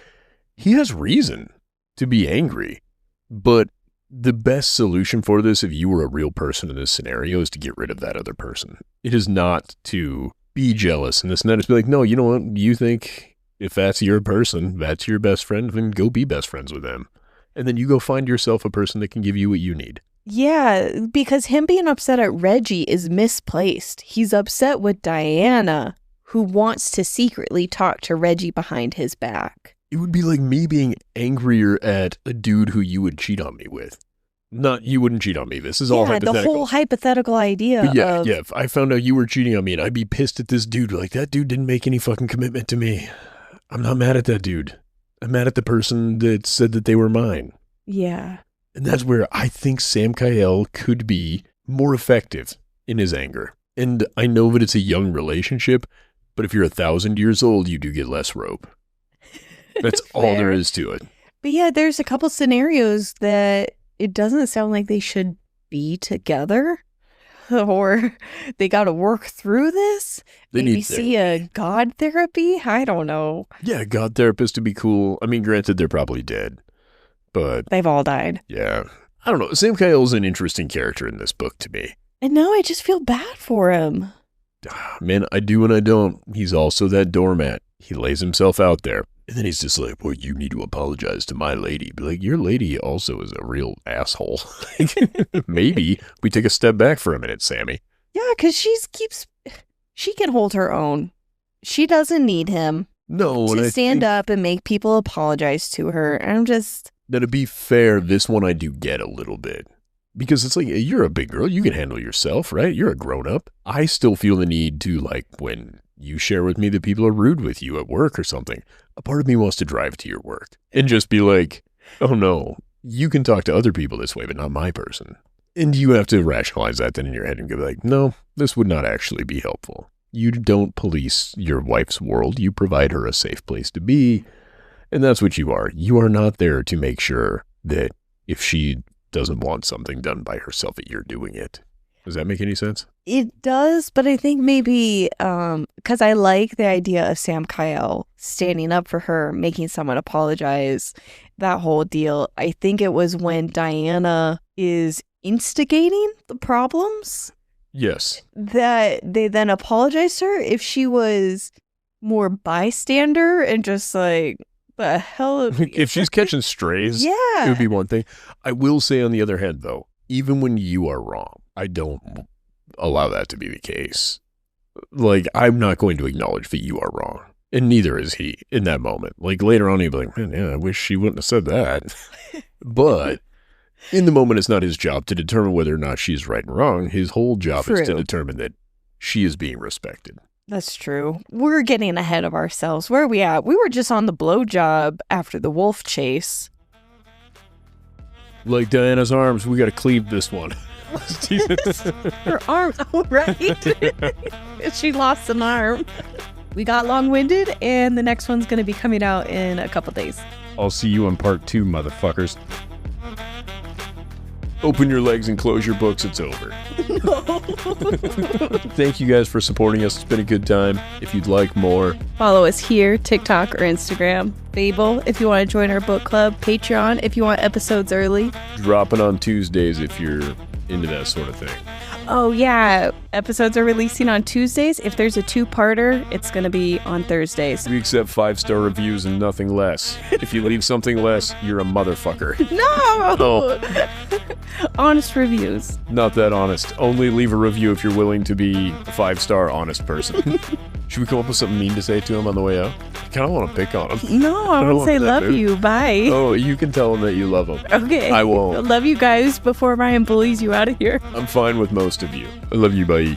He has reason to be angry. But the best solution for this, if you were a real person in this scenario, is to get rid of that other person. It is not to be jealous and this and that. It's be like, no, you know what? You think if that's your person, that's your best friend, then go be best friends with them. And then you go find yourself a person that can give you what you need.
yeah, because him being upset at Reggie is misplaced. He's upset with Dianna, who wants to secretly talk to Reggie behind his back.
It would be like me being angrier at a dude who you would cheat on me with. Not, you wouldn't cheat on me. This is all hypothetical.
The whole hypothetical idea
But yeah, if I found out you were cheating on me and I'd be pissed at this dude, like, that dude didn't make any fucking commitment to me. I'm not mad at that dude. I'm mad at the person that said that they were mine.
Yeah.
And that's where I think Samkiel could be more effective in his anger. And I know that it's a young relationship, but if you're 1,000 years old, you do get less rope. That's all there is to it.
But yeah, there's a couple scenarios that it doesn't sound like they should be together, or they got to work through this. Maybe see a God therapy. I don't know.
Yeah, God therapist would be cool. I mean, granted, they're probably dead, but
they've all died.
Yeah, I don't know. Samkiel is an interesting character in this book to me.
And now I just feel bad for him.
Man, I do and I don't. He's also that doormat. He lays himself out there. And then he's just like, well, you need to apologize to my lady. Be like, your lady also is a real asshole. Maybe we take a step back for a minute, Sammy.
Yeah, because she can hold her own. She doesn't need him to stand up and make people apologize to her. I'm just...
Now, to be fair, this one I do get a little bit. Because it's like, you're a big girl. You can handle yourself, right? You're a grown-up. I still feel the need to, like, when you share with me that people are rude with you at work or something, a part of me wants to drive to your work and just be like, oh no, you can talk to other people this way, but not my person. And you have to rationalize that then in your head and go like, no, this would not actually be helpful. You don't police your wife's world. You provide her a safe place to be. And that's what you are. You are not there to make sure that if she doesn't want something done by herself, that you're doing it. Does that make any sense?
It does, but I think maybe because I like the idea of Samkiel standing up for her, making someone apologize, that whole deal. I think it was when Dianna is instigating the problems.
Yes.
That they then apologize to her. If she was more bystander and just like, the hell?
If she's catching strays, it would be one thing. I will say on the other hand, though, even when you are wrong, I don't allow that to be the case. Like, I'm not going to acknowledge that you are wrong. And neither is he in that moment. Like, later on, he'll be like, man, yeah, I wish she wouldn't have said that. But in the moment, it's not his job to determine whether or not she's right and wrong. His whole job is to determine that she is being respected.
That's true. We're getting ahead of ourselves. Where are we at? We were just on the blowjob after the wolf chase.
Like Diana's arms, we got to cleave this one.
Her arms, oh, right. She lost an arm. We got long-winded, and the next one's going to be coming out in a couple days.
I'll see you in part 2, motherfuckers. Open your legs and close your books. It's over.
No.
Thank you guys for supporting us. It's been a good time. If you'd like more,
follow us here, TikTok or Instagram. Fable, if you want to join our book club. Patreon, if you want episodes early.
Dropping on Tuesdays if you're into that sort of thing.
Oh, yeah. Episodes are releasing on Tuesdays. If there's a 2-parter, it's going to be on Thursdays.
We accept 5-star reviews and nothing less. If you leave something less, you're a motherfucker.
No! Honest reviews.
Not that honest. Only leave a review if you're willing to be a 5-star honest person. Should we come up with something mean to say to him on the way out? I kind of want to pick on him.
No, I won't say love you. Bye.
Oh, you can tell him that you love him.
Okay.
I won't.
Love you guys before Ryan bullies you out of here.
I'm fine with most of you. I love you, bye.